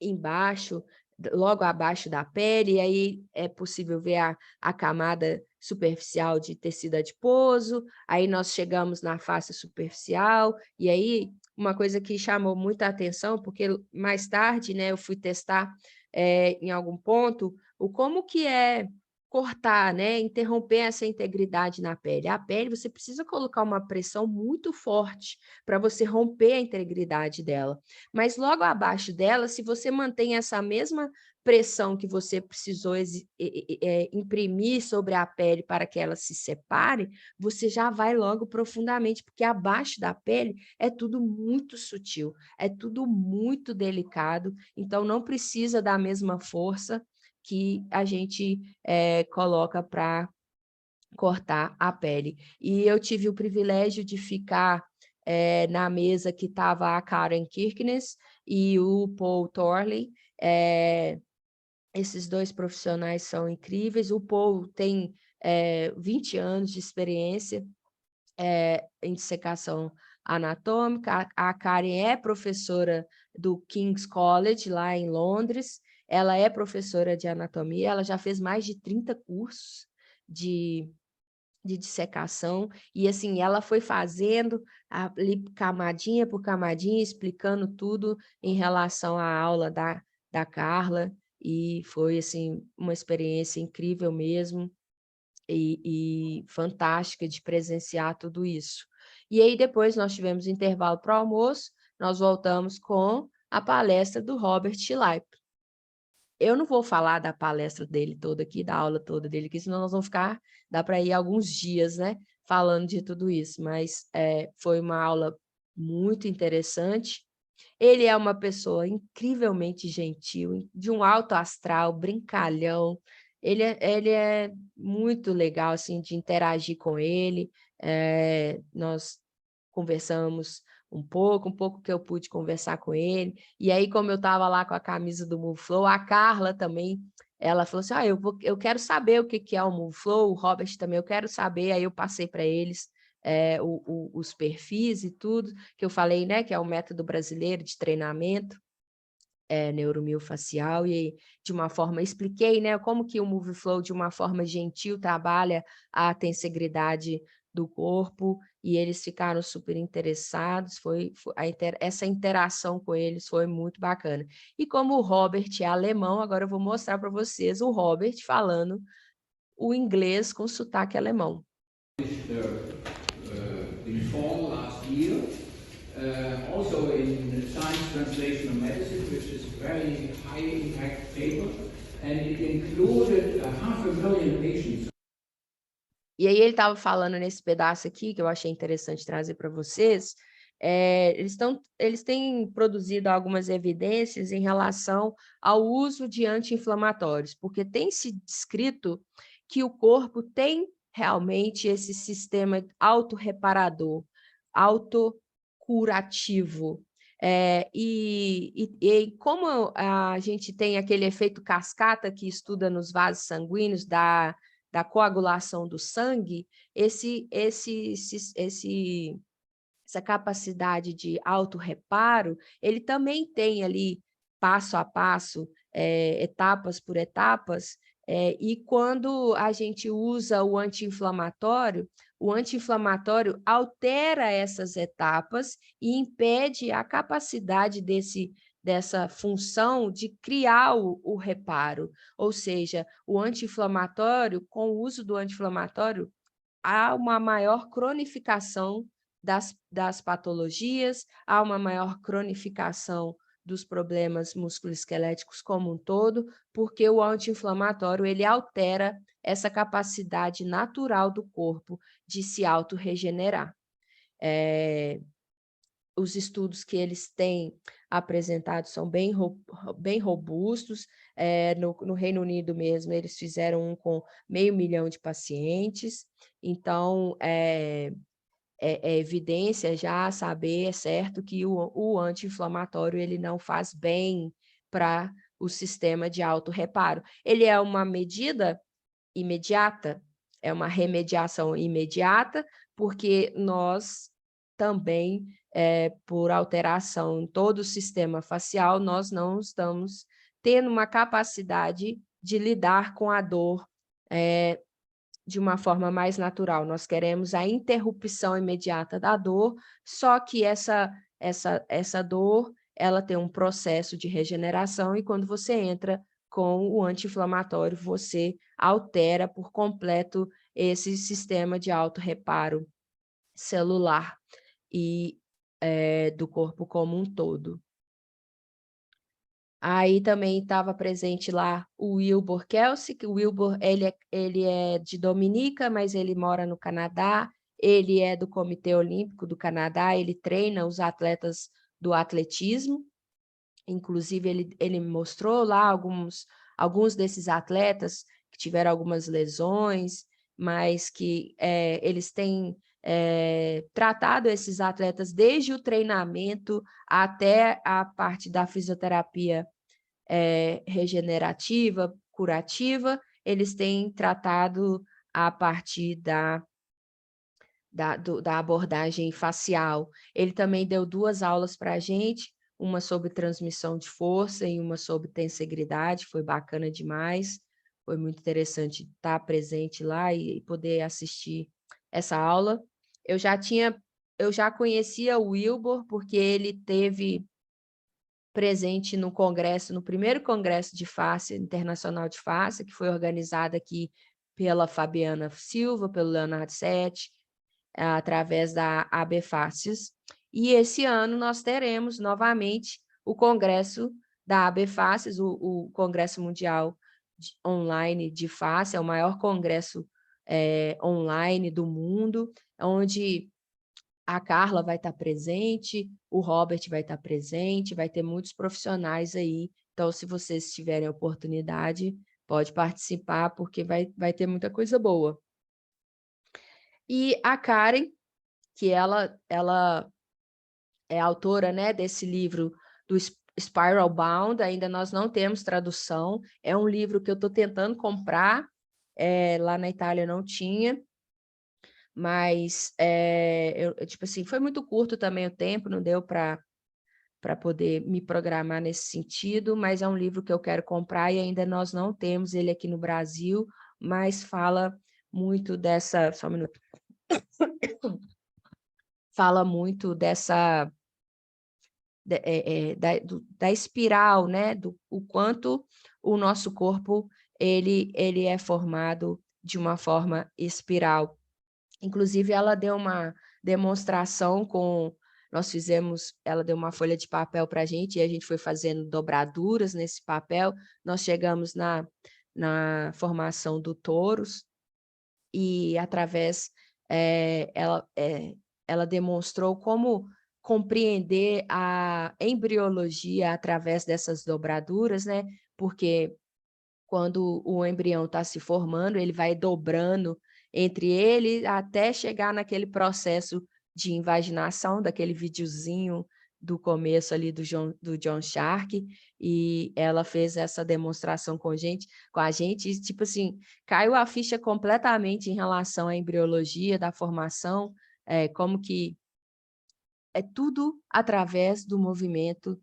embaixo, logo abaixo da pele, e aí é possível ver a camada superficial de tecido adiposo, aí nós chegamos na face superficial, e aí uma coisa que chamou muita atenção, porque mais tarde, né, eu fui testar em algum ponto, o como que é cortar, né, interromper essa integridade na pele. A pele, você precisa colocar uma pressão muito forte para você romper a integridade dela. Mas logo abaixo dela, se você mantém essa mesma pressão que você precisou imprimir sobre a pele para que ela se separe, você já vai logo profundamente, porque abaixo da pele é tudo muito sutil, é tudo muito delicado, então não precisa da mesma força que a gente coloca para cortar a pele. E eu tive o privilégio de ficar na mesa que estava a Karen Kirkness e o Paul Thorley. Esses dois profissionais são incríveis. O Paul tem 20 anos de experiência em dissecação anatômica. A Karen é professora do King's College, lá em Londres. Ela é professora de anatomia, ela já fez mais de 30 cursos de dissecação, e assim, ela foi fazendo ali camadinha por camadinha, explicando tudo em relação à aula da Carla, e foi assim, uma experiência incrível mesmo, e fantástica de presenciar tudo isso. E aí depois nós tivemos intervalo para o almoço, nós voltamos com a palestra do Robert Leip. Eu não vou falar da palestra dele toda aqui, da aula toda dele aqui, senão nós vamos ficar, dá para ir alguns dias, né, falando de tudo isso, mas foi uma aula muito interessante. Ele é uma pessoa incrivelmente gentil, de um alto astral, brincalhão, ele é muito legal, assim, de interagir com ele, nós conversamos um pouco que eu pude conversar com ele, e aí como eu estava lá com a camisa do Move Flow, a Carla também, ela falou assim, eu quero saber o que que é o Move Flow, o Robert também, eu quero saber, aí eu passei para eles os perfis e tudo, que eu falei, né, que é o método brasileiro de treinamento neuromiofacial, e de uma forma expliquei, né, como que o Move Flow, de uma forma gentil, trabalha a tensegridade do corpo, e eles ficaram super interessados, essa interação com eles foi muito bacana. E como o Robert é alemão, agora eu vou mostrar para vocês o Robert falando o inglês com sotaque alemão. In fall last year, also in Science Translational Medicine, which is a very high impact paper, and it included 500,000 patients. E aí ele estava falando nesse pedaço aqui, que eu achei interessante trazer para vocês, eles têm produzido algumas evidências em relação ao uso de anti-inflamatórios, porque tem se descrito que o corpo tem realmente esse sistema autorreparador, autocurativo. E como a gente tem aquele efeito cascata que estuda nos vasos sanguíneos da coagulação do sangue, essa capacidade de autorreparo, ele também tem ali, passo a passo, etapas por etapas, e quando a gente usa o anti-inflamatório altera essas etapas e impede a capacidade dessa função de criar o reparo, ou seja, o anti-inflamatório, com o uso do anti-inflamatório, há uma maior cronificação das patologias, há uma maior cronificação dos problemas musculoesqueléticos como um todo, porque o anti-inflamatório ele altera essa capacidade natural do corpo de se autorregenerar. Os estudos que eles têm apresentado são bem robustos. No Reino Unido mesmo, eles fizeram um com 500 mil de pacientes. Então, é evidência já saber, é certo, que o anti-inflamatório ele não faz bem para o sistema de autorreparo. Ele é uma medida imediata, é uma remediação imediata, porque nós também, por alteração em todo o sistema facial, nós não estamos tendo uma capacidade de lidar com a dor de uma forma mais natural. Nós queremos a interrupção imediata da dor, só que essa dor, ela tem um processo de regeneração e quando você entra com o anti-inflamatório, você altera por completo esse sistema de autorreparo celular e do corpo como um todo. Aí também estava presente lá o Wilbur Kelsey, que o Wilbur ele é de Dominica, mas ele mora no Canadá, ele é do Comitê Olímpico do Canadá, ele treina os atletas do atletismo, inclusive ele mostrou lá alguns desses atletas que tiveram algumas lesões, mas que eles têm tratado esses atletas desde o treinamento até a parte da fisioterapia regenerativa, curativa, eles têm tratado a partir da abordagem facial. Ele também deu 2 aulas para a gente, uma sobre transmissão de força e uma sobre tensegridade, foi bacana demais, foi muito interessante estar presente lá e poder assistir essa aula. Eu já conhecia o Wilbur, porque ele teve presente no congresso, no primeiro congresso de face, internacional de face, que foi organizado aqui pela Fabiana Silva, pelo Leonardo Sete, através da AB Faces. E esse ano nós teremos novamente o congresso da AB Faces, o Congresso Mundial Online de Face, é o maior congresso online do mundo, onde a Carla vai estar presente, o Robert vai estar presente, vai ter muitos profissionais aí. Então, se vocês tiverem oportunidade, pode participar, porque vai ter muita coisa boa. E a Karen, que ela é autora, né, desse livro do Spiral Bound, ainda nós não temos tradução, é um livro que eu estou tentando comprar, lá na Itália não tinha, mas tipo assim, foi muito curto também o tempo, não deu para poder me programar nesse sentido, mas é um livro que eu quero comprar e ainda nós não temos ele aqui no Brasil, mas fala muito dessa... Só um minuto. Fala muito dessa... da espiral, né? O quanto o nosso corpo ele é formado de uma forma espiral. Inclusive, ela deu uma demonstração ela deu uma folha de papel para a gente, e a gente foi fazendo dobraduras nesse papel. Nós chegamos na formação do torus, e através, ela demonstrou como compreender a embriologia através dessas dobraduras, né? Porque quando o embrião está se formando, ele vai dobrando entre ele até chegar naquele processo de invaginação, daquele videozinho do começo ali do John Shark, e ela fez essa demonstração com a gente, e, tipo assim, caiu a ficha completamente em relação à embriologia, da formação, como que é tudo através do movimento,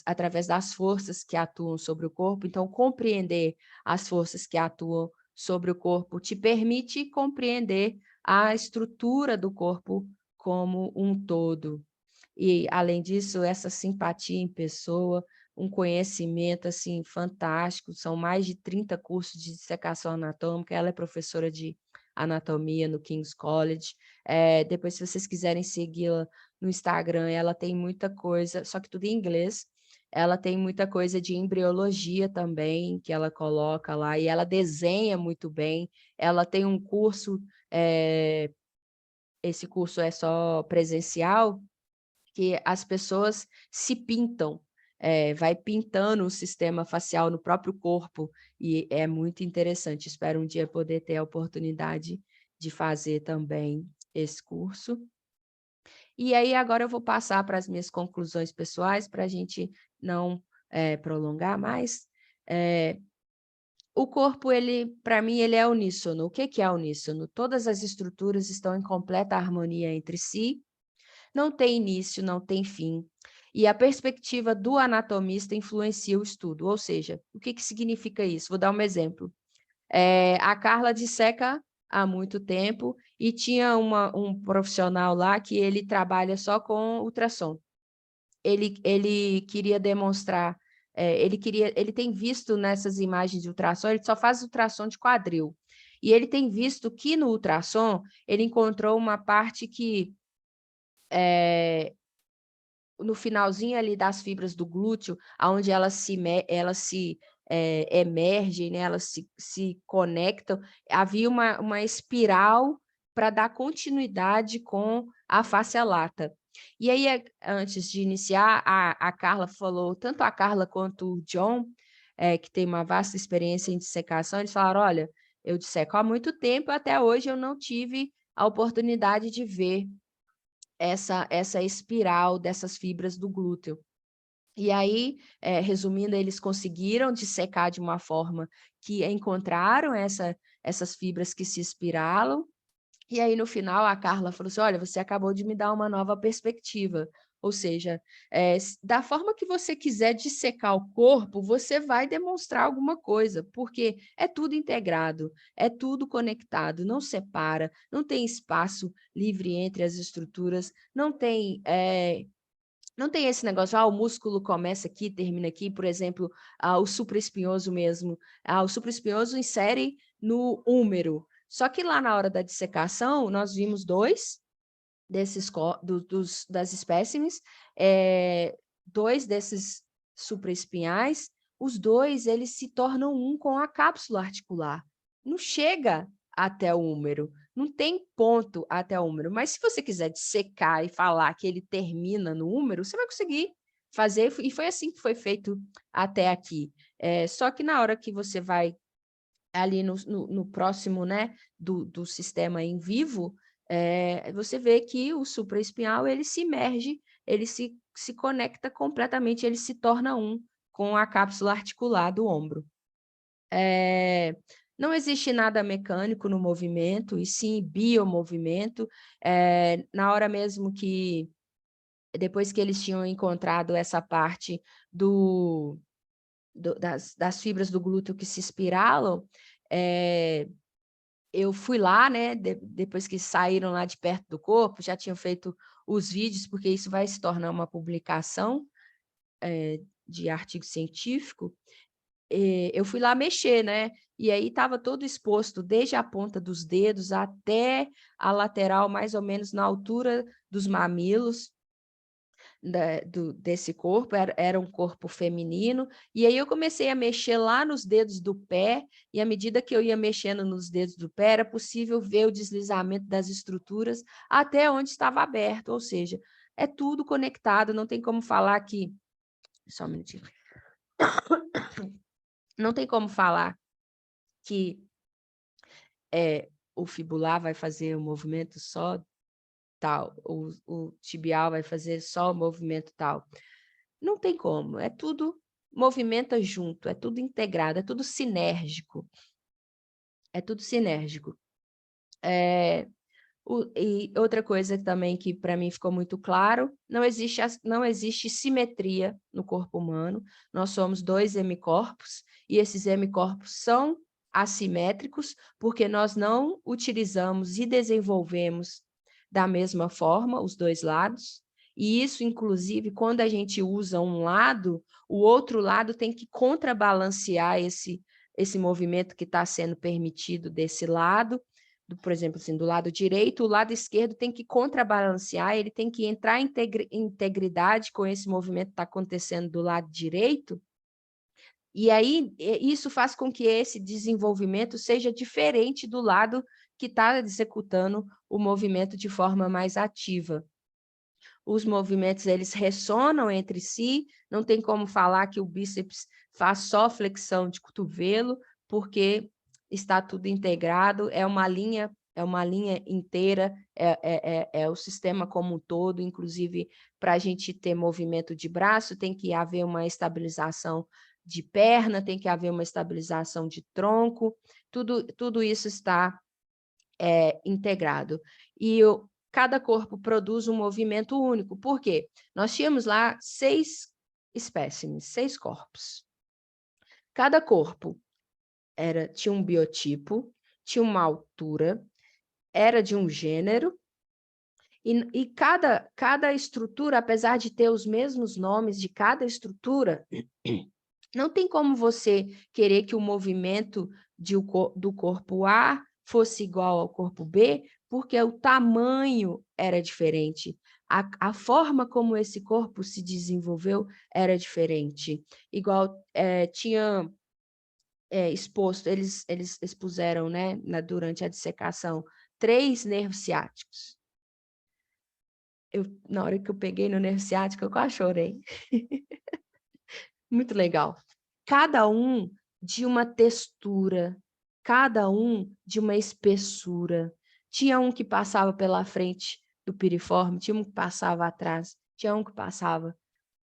através das forças que atuam sobre o corpo. Então, compreender as forças que atuam sobre o corpo te permite compreender a estrutura do corpo como um todo. e, além disso, essa simpatia em pessoa, um conhecimento, assim, fantástico, são mais de 30 cursos de dissecação anatômica, ela é professora de anatomia no King's College. Depois, se vocês quiserem segui-la no Instagram, ela tem muita coisa, só que tudo em inglês. Ela tem muita coisa de embriologia também, que ela coloca lá, e ela desenha muito bem. Ela tem um curso, esse curso é só presencial, que as pessoas se pintam, vai pintando o sistema facial no próprio corpo, e é muito interessante. Espero um dia poder ter a oportunidade de fazer também esse curso. E aí agora eu vou passar para as minhas conclusões pessoais, para a gente não prolongar mais. O corpo, ele, para mim, ele é uníssono. O que que é uníssono? Todas as estruturas estão em completa harmonia entre si, não tem início, não tem fim. E a perspectiva do anatomista influencia o estudo. Ou seja, o que que significa isso? Vou dar um exemplo. A Carla disseca há muito tempo e tinha um profissional lá que ele trabalha só com ultrassom. Ele queria demonstrar, ele tem visto nessas imagens de ultrassom, ele só faz ultrassom de quadril. E ele tem visto que no ultrassom ele encontrou uma parte que no finalzinho ali das fibras do glúteo, onde elas se emergem, né, elas se conectam, havia uma espiral para dar continuidade com a face lata. E aí, antes de iniciar, a Carla falou, tanto a Carla quanto o John, que tem uma vasta experiência em dissecação, eles falaram, olha, eu disseco há muito tempo, até hoje eu não tive a oportunidade de ver essa espiral dessas fibras do glúteo. E aí, resumindo, eles conseguiram dissecar de uma forma que encontraram essas fibras que se espiralam, e aí no final a Carla falou assim, olha, você acabou de me dar uma nova perspectiva, ou seja, da forma que você quiser dissecar o corpo, você vai demonstrar alguma coisa, porque é tudo integrado, é tudo conectado, não separa, não tem espaço livre entre as estruturas, não tem esse negócio, o músculo começa aqui, termina aqui, por exemplo, o supraespinhoso mesmo. O supraespinhoso insere no húmero. Só que lá na hora da dissecação, nós vimos 2 das espécimes, 2 desses supraespinhais, os 2 eles se tornam um com a cápsula articular. Não chega até o húmero, não tem ponto até o húmero, mas se você quiser dissecar e falar que ele termina no húmero, você vai conseguir fazer, e foi assim que foi feito até aqui. Só que na hora que você vai ali no próximo, né, do sistema em vivo, você vê que o supraespinhal ele se imerge, ele se conecta completamente, ele se torna um com a cápsula articular do ombro. Não existe nada mecânico no movimento, e sim biomovimento. Na hora mesmo que, depois que eles tinham encontrado essa parte das fibras do glúteo que se espiralam, eu fui lá, né, depois que saíram lá de perto do corpo, já tinham feito os vídeos, porque isso vai se tornar uma publicação de artigo científico, eu fui lá mexer, né, e aí estava todo exposto, desde a ponta dos dedos até a lateral, mais ou menos na altura dos mamilos, desse corpo, era um corpo feminino, e aí eu comecei a mexer lá nos dedos do pé, e à medida que eu ia mexendo nos dedos do pé, era possível ver o deslizamento das estruturas até onde estava aberto, ou seja, é tudo conectado, não tem como falar que... Só um minutinho. Não tem como falar que o fibular vai fazer um movimento só tal, o tibial vai fazer só o movimento tal. Não tem como, é tudo movimenta junto, é tudo integrado, é tudo sinérgico. É tudo sinérgico. E outra coisa também que para mim ficou muito claro, não existe simetria no corpo humano, nós somos 2 hemicorpos, e esses hemicorpos são assimétricos, porque nós não utilizamos e desenvolvemos da mesma forma os 2 lados, E isso, inclusive, quando a gente usa um lado, o outro lado tem que contrabalancear esse movimento que está sendo permitido desse lado, por exemplo, assim, do lado direito, o lado esquerdo tem que contrabalancear, ele tem que entrar em integridade com esse movimento que está acontecendo do lado direito, e aí isso faz com que esse desenvolvimento seja diferente do lado que está executando o movimento de forma mais ativa. Os movimentos, eles ressonam entre si, não tem como falar que o bíceps faz só flexão de cotovelo, porque está tudo integrado, é uma linha inteira, é o sistema como um todo, inclusive para a gente ter movimento de braço, tem que haver uma estabilização de perna, tem que haver uma estabilização de tronco, tudo isso está integrado. E cada corpo produz um movimento único. Por quê? Nós tínhamos lá 6 espécimes, 6 corpos. Cada corpo tinha um biotipo, tinha uma altura, era de um gênero, e cada estrutura, apesar de ter os mesmos nomes de cada estrutura, não tem como você querer que o movimento do corpo A fosse igual ao corpo B, porque o tamanho era diferente. A forma como esse corpo se desenvolveu era diferente. Igual tinha exposto, eles expuseram, né, durante a dissecação, 3 nervos ciáticos. Na hora que eu peguei no nervo ciático, eu quase chorei. Muito legal. Cada um de uma textura, cada um de uma espessura. Tinha um que passava pela frente do piriforme, tinha um que passava atrás, tinha um que passava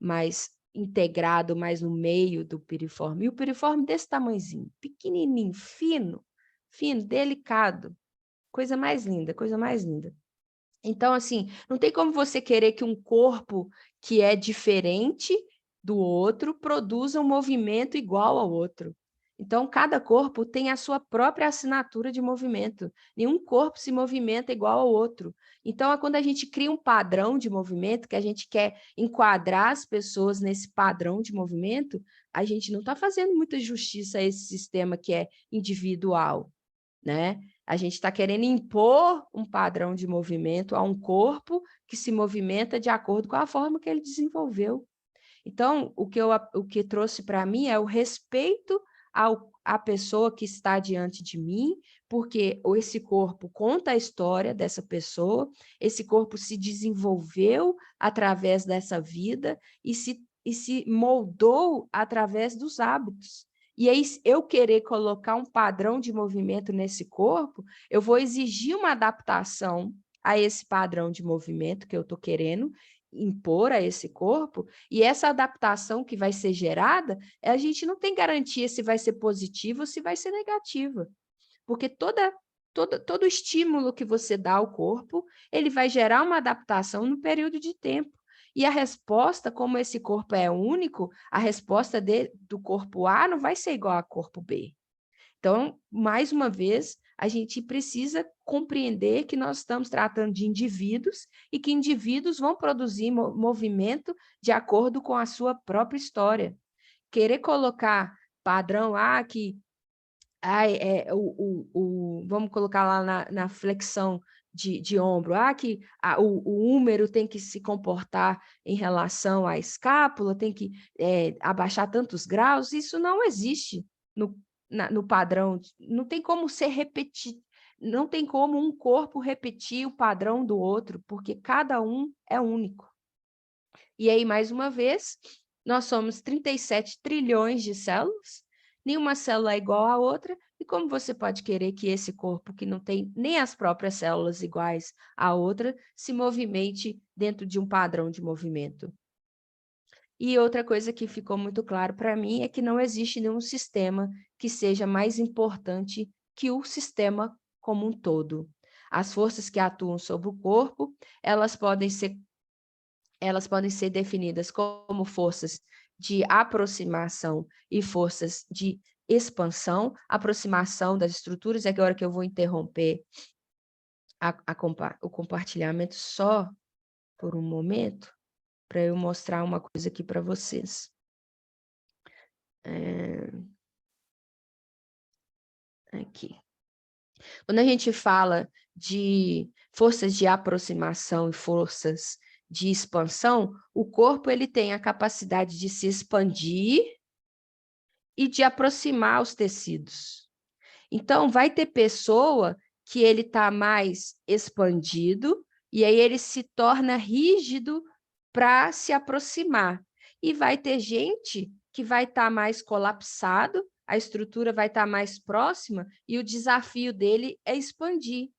mais integrado, mais no meio do piriforme. E o piriforme desse tamanhozinho, pequenininho, fino, delicado. Coisa mais linda, coisa mais linda. Então, assim, não tem como você querer que um corpo que é diferente do outro produza um movimento igual ao outro. Então, cada corpo tem a sua própria assinatura de movimento. Nenhum corpo se movimenta igual ao outro. Então, é quando a gente cria um padrão de movimento, que a gente quer enquadrar as pessoas nesse padrão de movimento, a gente não está fazendo muita justiça a esse sistema que é individual, né? A gente está querendo impor um padrão de movimento a um corpo que se movimenta de acordo com a forma que ele desenvolveu. Então, o que trouxe para mim é o respeito à pessoa que está diante de mim, porque esse corpo conta a história dessa pessoa, esse corpo se desenvolveu através dessa vida e se moldou através dos hábitos. E aí, eu querer colocar um padrão de movimento nesse corpo, eu vou exigir uma adaptação a esse padrão de movimento que eu estou querendo impor a esse corpo, e essa adaptação que vai ser gerada, a gente não tem garantia se vai ser positiva ou se vai ser negativa, porque todo estímulo que você dá ao corpo, ele vai gerar uma adaptação no período de tempo. E a resposta, como esse corpo é único, a resposta do corpo A não vai ser igual ao corpo B. Então, mais uma vez, a gente precisa compreender que nós estamos tratando de indivíduos e que indivíduos vão produzir movimento de acordo com a sua própria história. Querer colocar padrão, vamos colocar lá na flexão de ombro, que o húmero tem que se comportar em relação à escápula, tem que abaixar tantos graus, isso não existe no padrão, não tem como ser repetido, não tem como um corpo repetir o padrão do outro, porque cada um é único. E aí, mais uma vez, nós somos 37 trilhões de células, nenhuma célula é igual à outra, e como você pode querer que esse corpo, que não tem nem as próprias células iguais à outra, se movimente dentro de um padrão de movimento? E outra coisa que ficou muito claro para mim é que não existe nenhum sistema que seja mais importante que o sistema como um todo. As forças que atuam sobre o corpo, elas podem ser definidas como forças de aproximação e forças de expansão, aproximação das estruturas. É agora que eu vou interromper o compartilhamento só por um momento. para eu mostrar uma coisa aqui para vocês. Aqui. Quando a gente fala de forças de aproximação e forças de expansão, o corpo ele tem a capacidade de se expandir e de aproximar os tecidos. Então, vai ter pessoa que ele está mais expandido e aí ele se torna rígido para se aproximar. E vai ter gente que vai estar mais colapsado, a estrutura vai estar mais próxima e o desafio dele é expandir.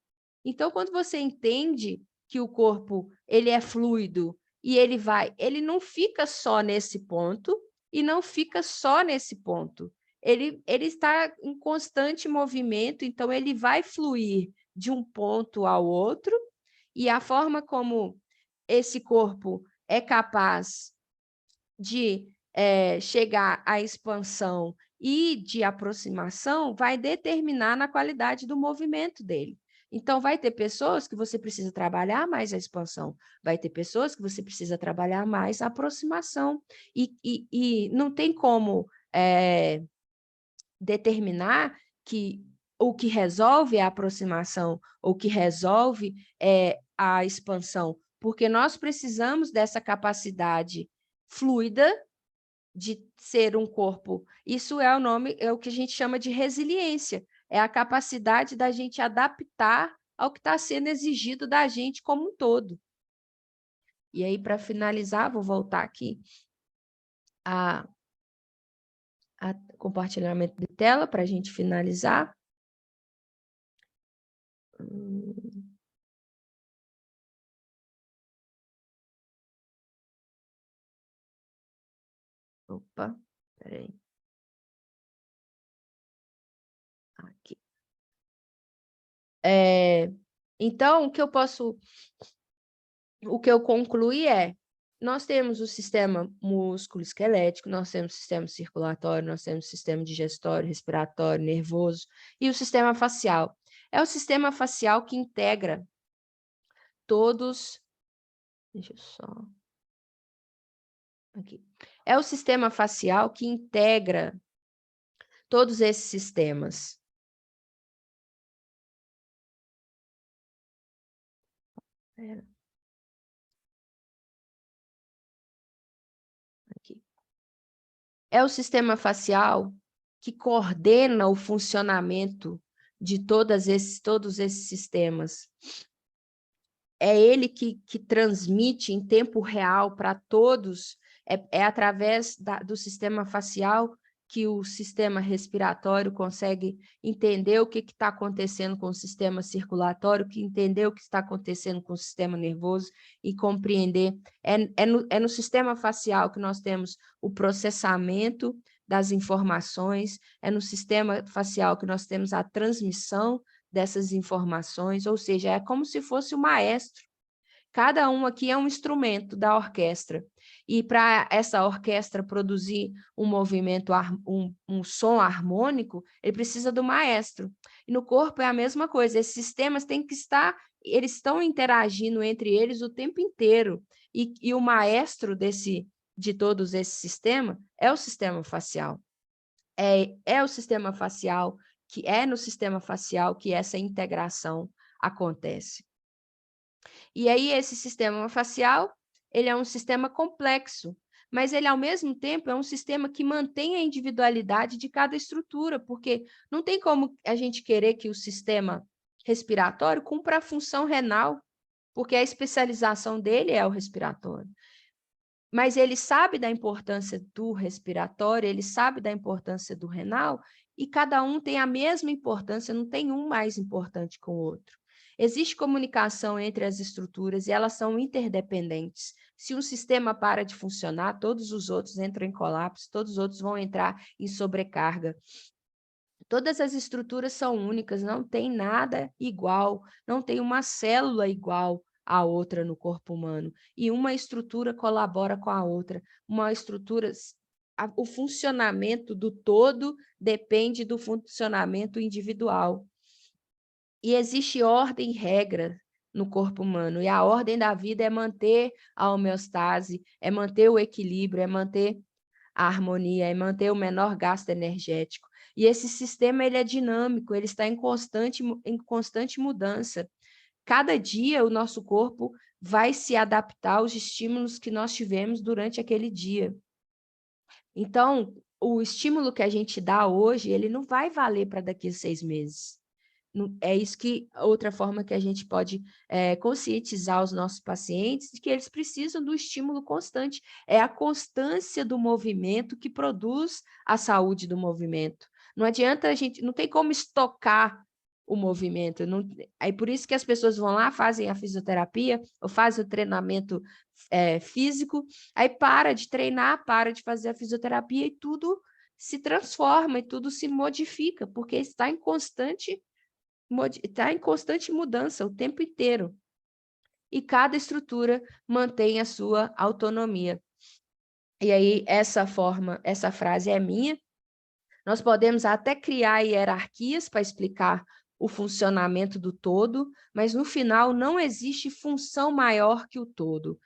Então, quando você entende que o corpo ele é fluido e ele não fica só nesse ponto e não fica só nesse ponto. Ele está em constante movimento, então ele vai fluir de um ponto ao outro, e a forma como esse corpo é capaz de chegar à expansão e de aproximação vai determinar na qualidade do movimento dele. Então, vai ter pessoas que você precisa trabalhar mais a expansão, vai ter pessoas que você precisa trabalhar mais a aproximação, e não tem como determinar que o que resolve é a aproximação, o que resolve é a expansão, porque nós precisamos dessa capacidade fluida de ser um corpo. Isso é o que a gente chama de resiliência, é a capacidade da gente adaptar ao que está sendo exigido da gente como um todo. E aí, para finalizar, vou voltar aqui a compartilhamento de tela para a gente finalizar. Opa, peraí. Aqui. Então, o que eu concluí é, nós temos o sistema músculo-esquelético, nós temos o sistema circulatório, nós temos o sistema digestório, respiratório, nervoso e o sistema facial. É o sistema facial que integra todos... Deixa eu só... Aqui. É o sistema facial que integra todos esses sistemas. Aqui. É o sistema facial que coordena o funcionamento de todos esses sistemas. É ele que transmite em tempo real para todos, é através do sistema facial que o sistema respiratório consegue entender o que está acontecendo com o sistema circulatório, que entender o que está acontecendo com o sistema nervoso e compreender. É no sistema facial que nós temos o processamento das informações, é no sistema facial que nós temos a transmissão dessas informações, ou seja, é como se fosse o maestro. Cada um aqui é um instrumento da orquestra. E para essa orquestra produzir um movimento, um som harmônico, ele precisa do maestro. E no corpo é a mesma coisa, esses sistemas têm que estar, eles estão interagindo entre eles o tempo inteiro. E o maestro de todos esses sistemas é o sistema facial. É o sistema facial, que é no sistema facial que essa integração acontece. E aí esse sistema facial, ele é um sistema complexo, mas ele ao mesmo tempo é um sistema que mantém a individualidade de cada estrutura, porque não tem como a gente querer que o sistema respiratório cumpra a função renal, porque a especialização dele é o respiratório. Mas ele sabe da importância do respiratório, ele sabe da importância do renal, e cada um tem a mesma importância, não tem um mais importante que o outro. Existe comunicação entre as estruturas e elas são interdependentes. Se um sistema para de funcionar, todos os outros entram em colapso, todos os outros vão entrar em sobrecarga. Todas as estruturas são únicas, não tem nada igual, não tem uma célula igual a outra no corpo humano, e uma estrutura colabora com a outra, o funcionamento do todo depende do funcionamento individual. E existe ordem e regra no corpo humano. E a ordem da vida é manter a homeostase, é manter o equilíbrio, é manter a harmonia, é manter o menor gasto energético. E esse sistema ele é dinâmico, ele está em constante mudança. Cada dia o nosso corpo vai se adaptar aos estímulos que nós tivemos durante aquele dia. Então, o estímulo que a gente dá hoje, ele não vai valer para daqui a 6 meses. É isso que, outra forma que a gente pode conscientizar os nossos pacientes de que eles precisam do estímulo constante. É a constância do movimento que produz a saúde do movimento. Não adianta a gente, não tem como estocar o movimento. Não, aí por isso que as pessoas vão lá, fazem a fisioterapia, ou fazem o treinamento físico, aí para de treinar, para de fazer a fisioterapia e tudo se transforma e tudo se modifica, porque está em constante mudança o tempo inteiro. E cada estrutura mantém a sua autonomia. E aí, essa frase é minha. Nós podemos até criar hierarquias para explicar o funcionamento do todo, mas no final não existe função maior que o todo.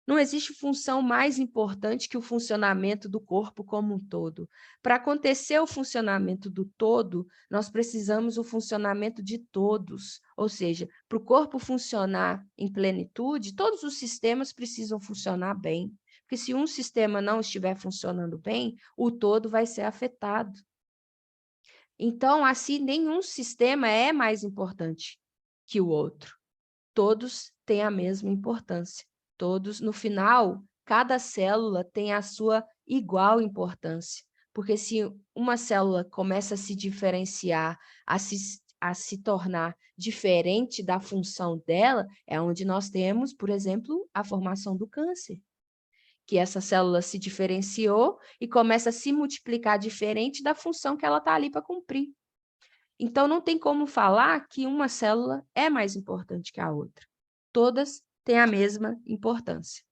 Não existe função mais importante que o funcionamento do corpo como um todo. Para acontecer o funcionamento do todo, nós precisamos do funcionamento de todos. Ou seja, para o corpo funcionar em plenitude, todos os sistemas precisam funcionar bem. Porque se um sistema não estiver funcionando bem, o todo vai ser afetado. Então, assim, nenhum sistema é mais importante que o outro. Todos têm a mesma importância. Todos, no final, cada célula tem a sua igual importância. Porque se uma célula começa a se diferenciar, a se tornar diferente da função dela, é onde nós temos, por exemplo, a formação do câncer. Que essa célula se diferenciou e começa a se multiplicar diferente da função que ela está ali para cumprir. Então, não tem como falar que uma célula é mais importante que a outra. Todas têm a mesma importância.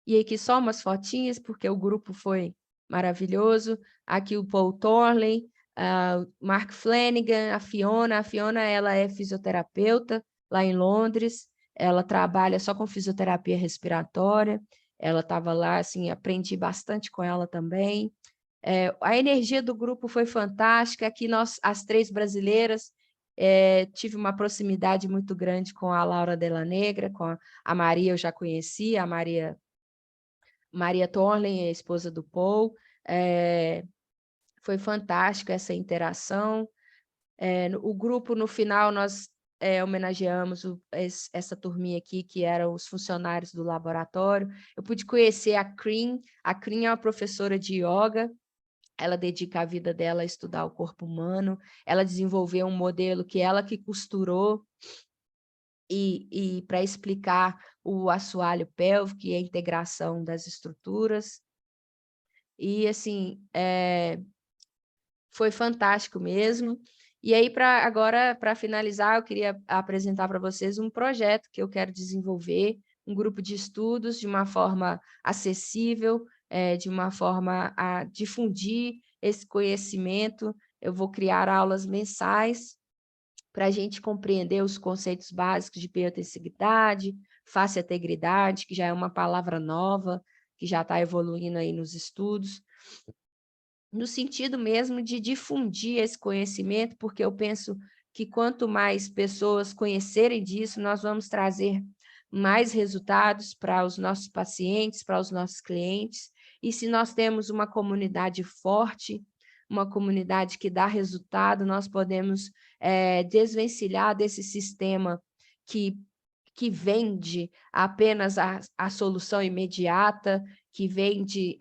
E aqui só umas fotinhas, porque o grupo foi maravilhoso. Aqui o Paul Thornley, o Mark Flanagan, a Fiona. A Fiona, ela é fisioterapeuta lá em Londres. Ela trabalha só com fisioterapia respiratória. Ela estava lá, assim, aprendi bastante com ela também. A energia do grupo foi fantástica. Aqui nós, as 3 brasileiras, tive uma proximidade muito grande com a Laura Della Negra, com a Maria, eu já conhecia, a Maria Thornley, a esposa do Paul. Foi fantástico essa interação. O grupo, no final, nós homenageamos essa turminha aqui, que eram os funcionários do laboratório. Eu pude conhecer a Krim. A Krim é uma professora de yoga. Ela dedica a vida dela a estudar o corpo humano. Ela desenvolveu um modelo que ela que costurou e para explicar o assoalho pélvico e a integração das estruturas. E, assim, foi fantástico mesmo. E aí, agora, para finalizar, eu queria apresentar para vocês um projeto que eu quero desenvolver, um grupo de estudos de uma forma acessível, de uma forma a difundir esse conhecimento. Eu vou criar aulas mensais para a gente compreender os conceitos básicos de biotensibilidade, face-integridade, que já é uma palavra nova, que já está evoluindo aí nos estudos, no sentido mesmo de difundir esse conhecimento, porque eu penso que quanto mais pessoas conhecerem disso, nós vamos trazer mais resultados para os nossos pacientes, para os nossos clientes. E se nós temos uma comunidade forte, uma comunidade que dá resultado, nós podemos desvencilhar desse sistema que vende apenas a solução imediata, que vende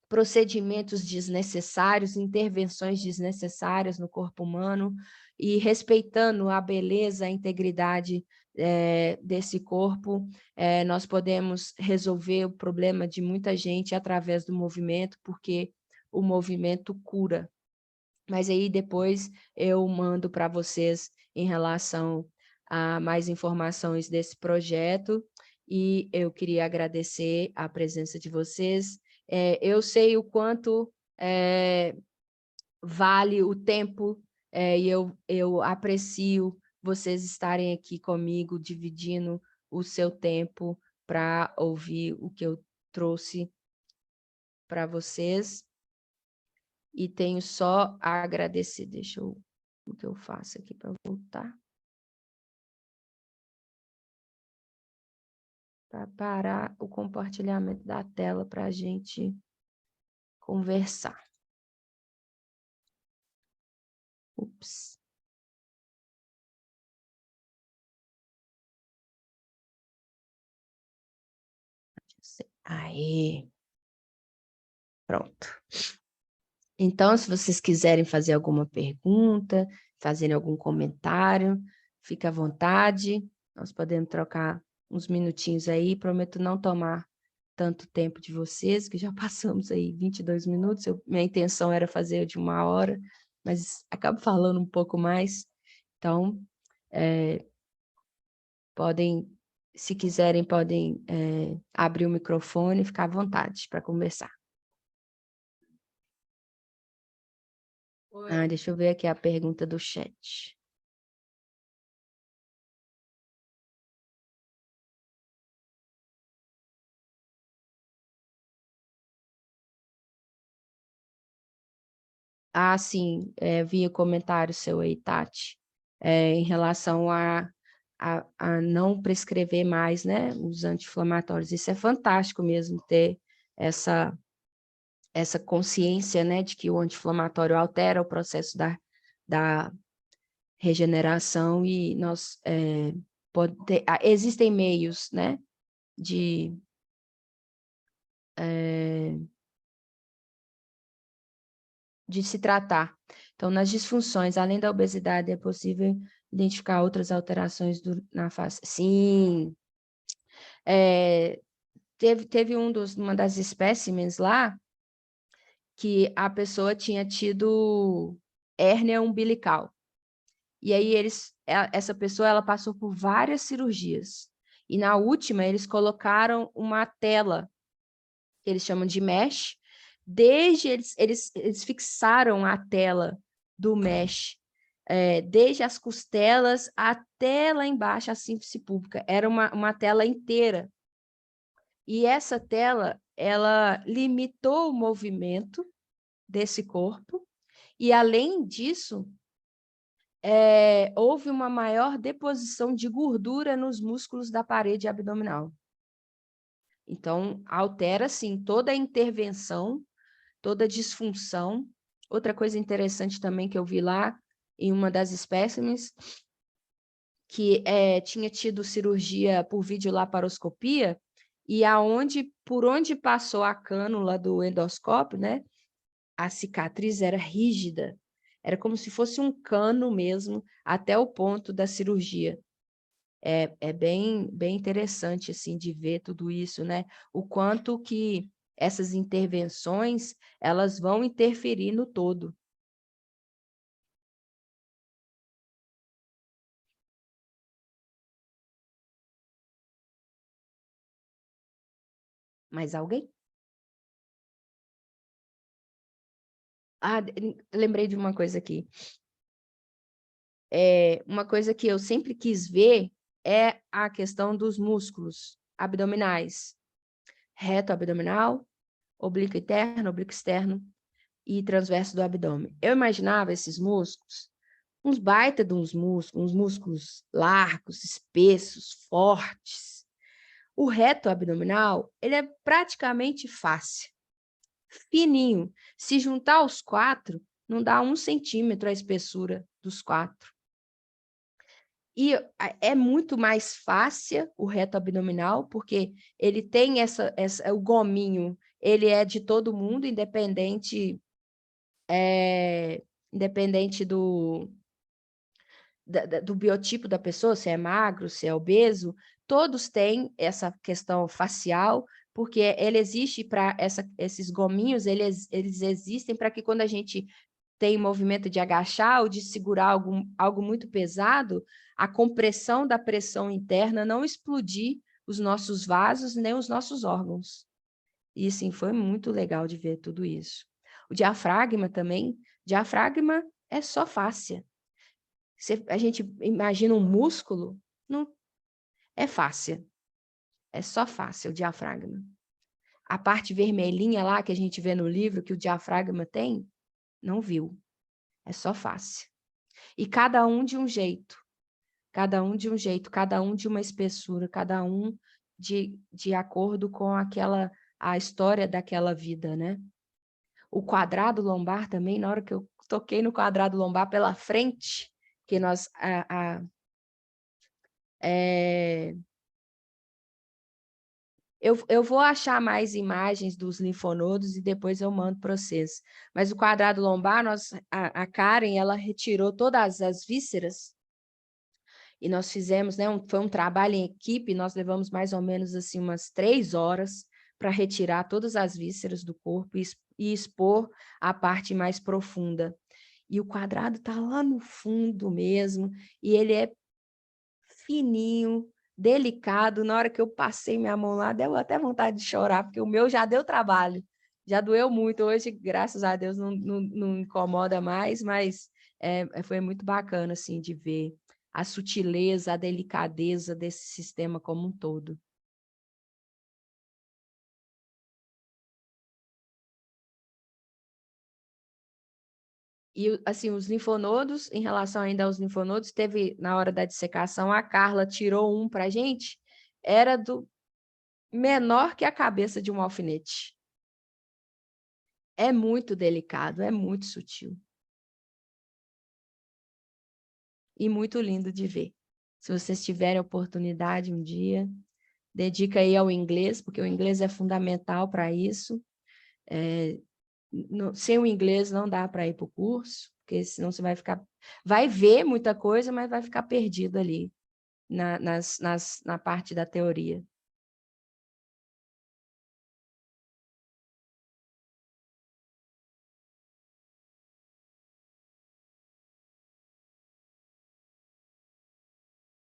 procedimentos desnecessários, intervenções desnecessárias no corpo humano, e respeitando a beleza, a integridade desse corpo, nós podemos resolver o problema de muita gente através do movimento, porque o movimento cura. Mas aí depois eu mando para vocês em relação a mais informações desse projeto, e eu queria agradecer a presença de vocês. Eu sei o quanto vale o tempo e eu aprecio vocês estarem aqui comigo, dividindo o seu tempo para ouvir o que eu trouxe para vocês. E tenho só a agradecer. Deixa eu... O que eu faço aqui para voltar? Para parar o compartilhamento da tela para a gente conversar. Ups. Aí. Pronto. Então, se vocês quiserem fazer alguma pergunta, fazerem algum comentário, fique à vontade. Nós podemos trocar uns minutinhos aí. Prometo não tomar tanto tempo de vocês, que já passamos aí 22 minutos. Minha intenção era fazer de 1 hora, mas acabo falando um pouco mais. Então, se quiserem, podem abrir o microfone e ficar à vontade para conversar. Deixa eu ver aqui a pergunta do chat. Sim, vi o comentário seu aí, Tati, em relação a não prescrever mais, né, os anti-inflamatórios. Isso é fantástico mesmo, ter essa consciência, né, de que o anti-inflamatório altera o processo da regeneração e nós existem meios, né, de se tratar. Então, nas disfunções, além da obesidade, é possível identificar outras alterações na face. Sim. Teve uma das espécimes lá que a pessoa tinha tido hérnia umbilical. E aí, essa pessoa ela passou por várias cirurgias. E na última, eles colocaram uma tela, que eles chamam de mesh. Eles fixaram a tela do mesh, desde as costelas até lá embaixo, a síntese pública. Era uma tela inteira. E essa tela, ela limitou o movimento desse corpo. E, além disso, houve uma maior deposição de gordura nos músculos da parede abdominal. Então, altera, sim, toda a intervenção, toda a disfunção. Outra coisa interessante também que eu vi lá, em uma das espécimes, que tinha tido cirurgia por videolaparoscopia, e por onde passou a cânula do endoscópio, né, a cicatriz era rígida. Era como se fosse um cano mesmo, até o ponto da cirurgia. É bem interessante, assim, de ver tudo isso, né? O quanto que essas intervenções, elas vão interferir no todo. Mais alguém? Lembrei de uma coisa aqui. Uma coisa que eu sempre quis ver é a questão dos músculos abdominais. Reto abdominal, oblíquo interno, oblíquo externo e transverso do abdômen. Eu imaginava esses músculos, uns baita de uns músculos largos, espessos, fortes. O reto abdominal, ele é praticamente fácil, fininho. Se juntar os 4, não dá 1 centímetro a espessura dos 4. E é muito mais fácil o reto abdominal, porque ele tem o gominho, ele é de todo mundo, independente do biotipo da pessoa, se é magro, se é obeso, todos têm essa questão facial, porque ele existe para esses gominhos, eles existem para que quando a gente tem movimento de agachar ou de segurar algo muito pesado, a compressão da pressão interna não explodir os nossos vasos nem os nossos órgãos. E, assim, foi muito legal de ver tudo isso. O diafragma também. Diafragma é só fáscia. A gente imagina um músculo, não é fáscia. É só fáscia, o diafragma. A parte vermelhinha lá que a gente vê no livro que o diafragma tem, não viu. É só fáscia. E cada um de um jeito. Cada um de um jeito, cada um de uma espessura, cada um de acordo com a história daquela vida, né? O quadrado lombar também, na hora que eu toquei no quadrado lombar pela frente, que nós eu vou achar mais imagens dos linfonodos e depois eu mando para vocês. Mas o quadrado lombar, a Karen, ela retirou todas as vísceras e nós fizemos, né, foi um trabalho em equipe, nós levamos mais ou menos assim umas 3 horas para retirar todas as vísceras do corpo e expor a parte mais profunda. E o quadrado está lá no fundo mesmo, e ele é fininho, delicado. Na hora que eu passei minha mão lá, deu até vontade de chorar, porque o meu já deu trabalho, já doeu muito. Hoje, graças a Deus, não incomoda mais, mas foi muito bacana assim, de ver a sutileza, a delicadeza desse sistema como um todo. E, assim, os linfonodos, em relação ainda aos linfonodos, teve, na hora da dissecação, a Carla tirou um para a gente, era do menor que a cabeça de um alfinete. É muito delicado, é muito sutil. E muito lindo de ver. Se vocês tiverem oportunidade um dia, dedica aí ao inglês, porque o inglês é fundamental para isso. Sem o inglês não dá para ir para o curso, porque senão você vai ver muita coisa, mas vai ficar perdido ali na parte da teoria.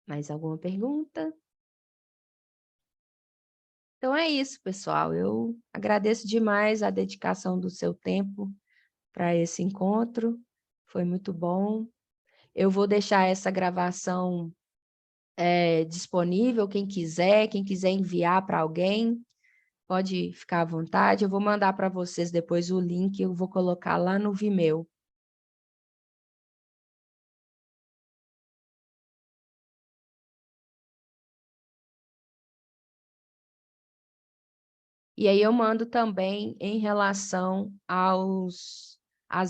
Mais alguma pergunta? Então é isso, pessoal. Eu agradeço demais a dedicação do seu tempo para esse encontro. Foi muito bom. Eu vou deixar essa gravação disponível, quem quiser enviar para alguém, pode ficar à vontade. Eu vou mandar para vocês depois o link, eu vou colocar lá no Vimeo. E aí eu mando também em relação às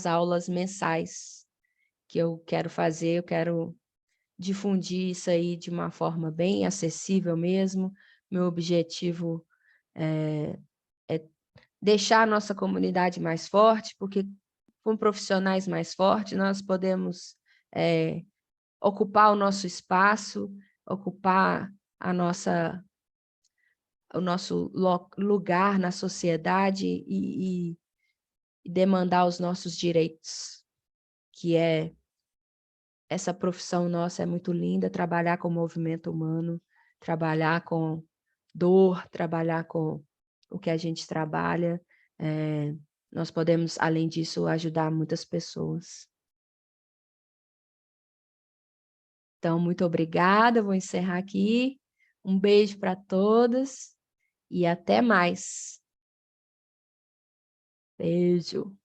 aulas mensais que eu quero fazer, eu quero difundir isso aí de uma forma bem acessível mesmo. Meu objetivo é deixar a nossa comunidade mais forte, porque com profissionais mais fortes nós podemos ocupar o nosso espaço, ocupar o nosso lugar na sociedade e demandar os nossos direitos, que essa profissão nossa é muito linda, trabalhar com o movimento humano, trabalhar com dor, trabalhar com o que a gente trabalha. Nós podemos, além disso, ajudar muitas pessoas. Então, muito obrigada, vou encerrar aqui. Um beijo para todas e até mais. Beijo.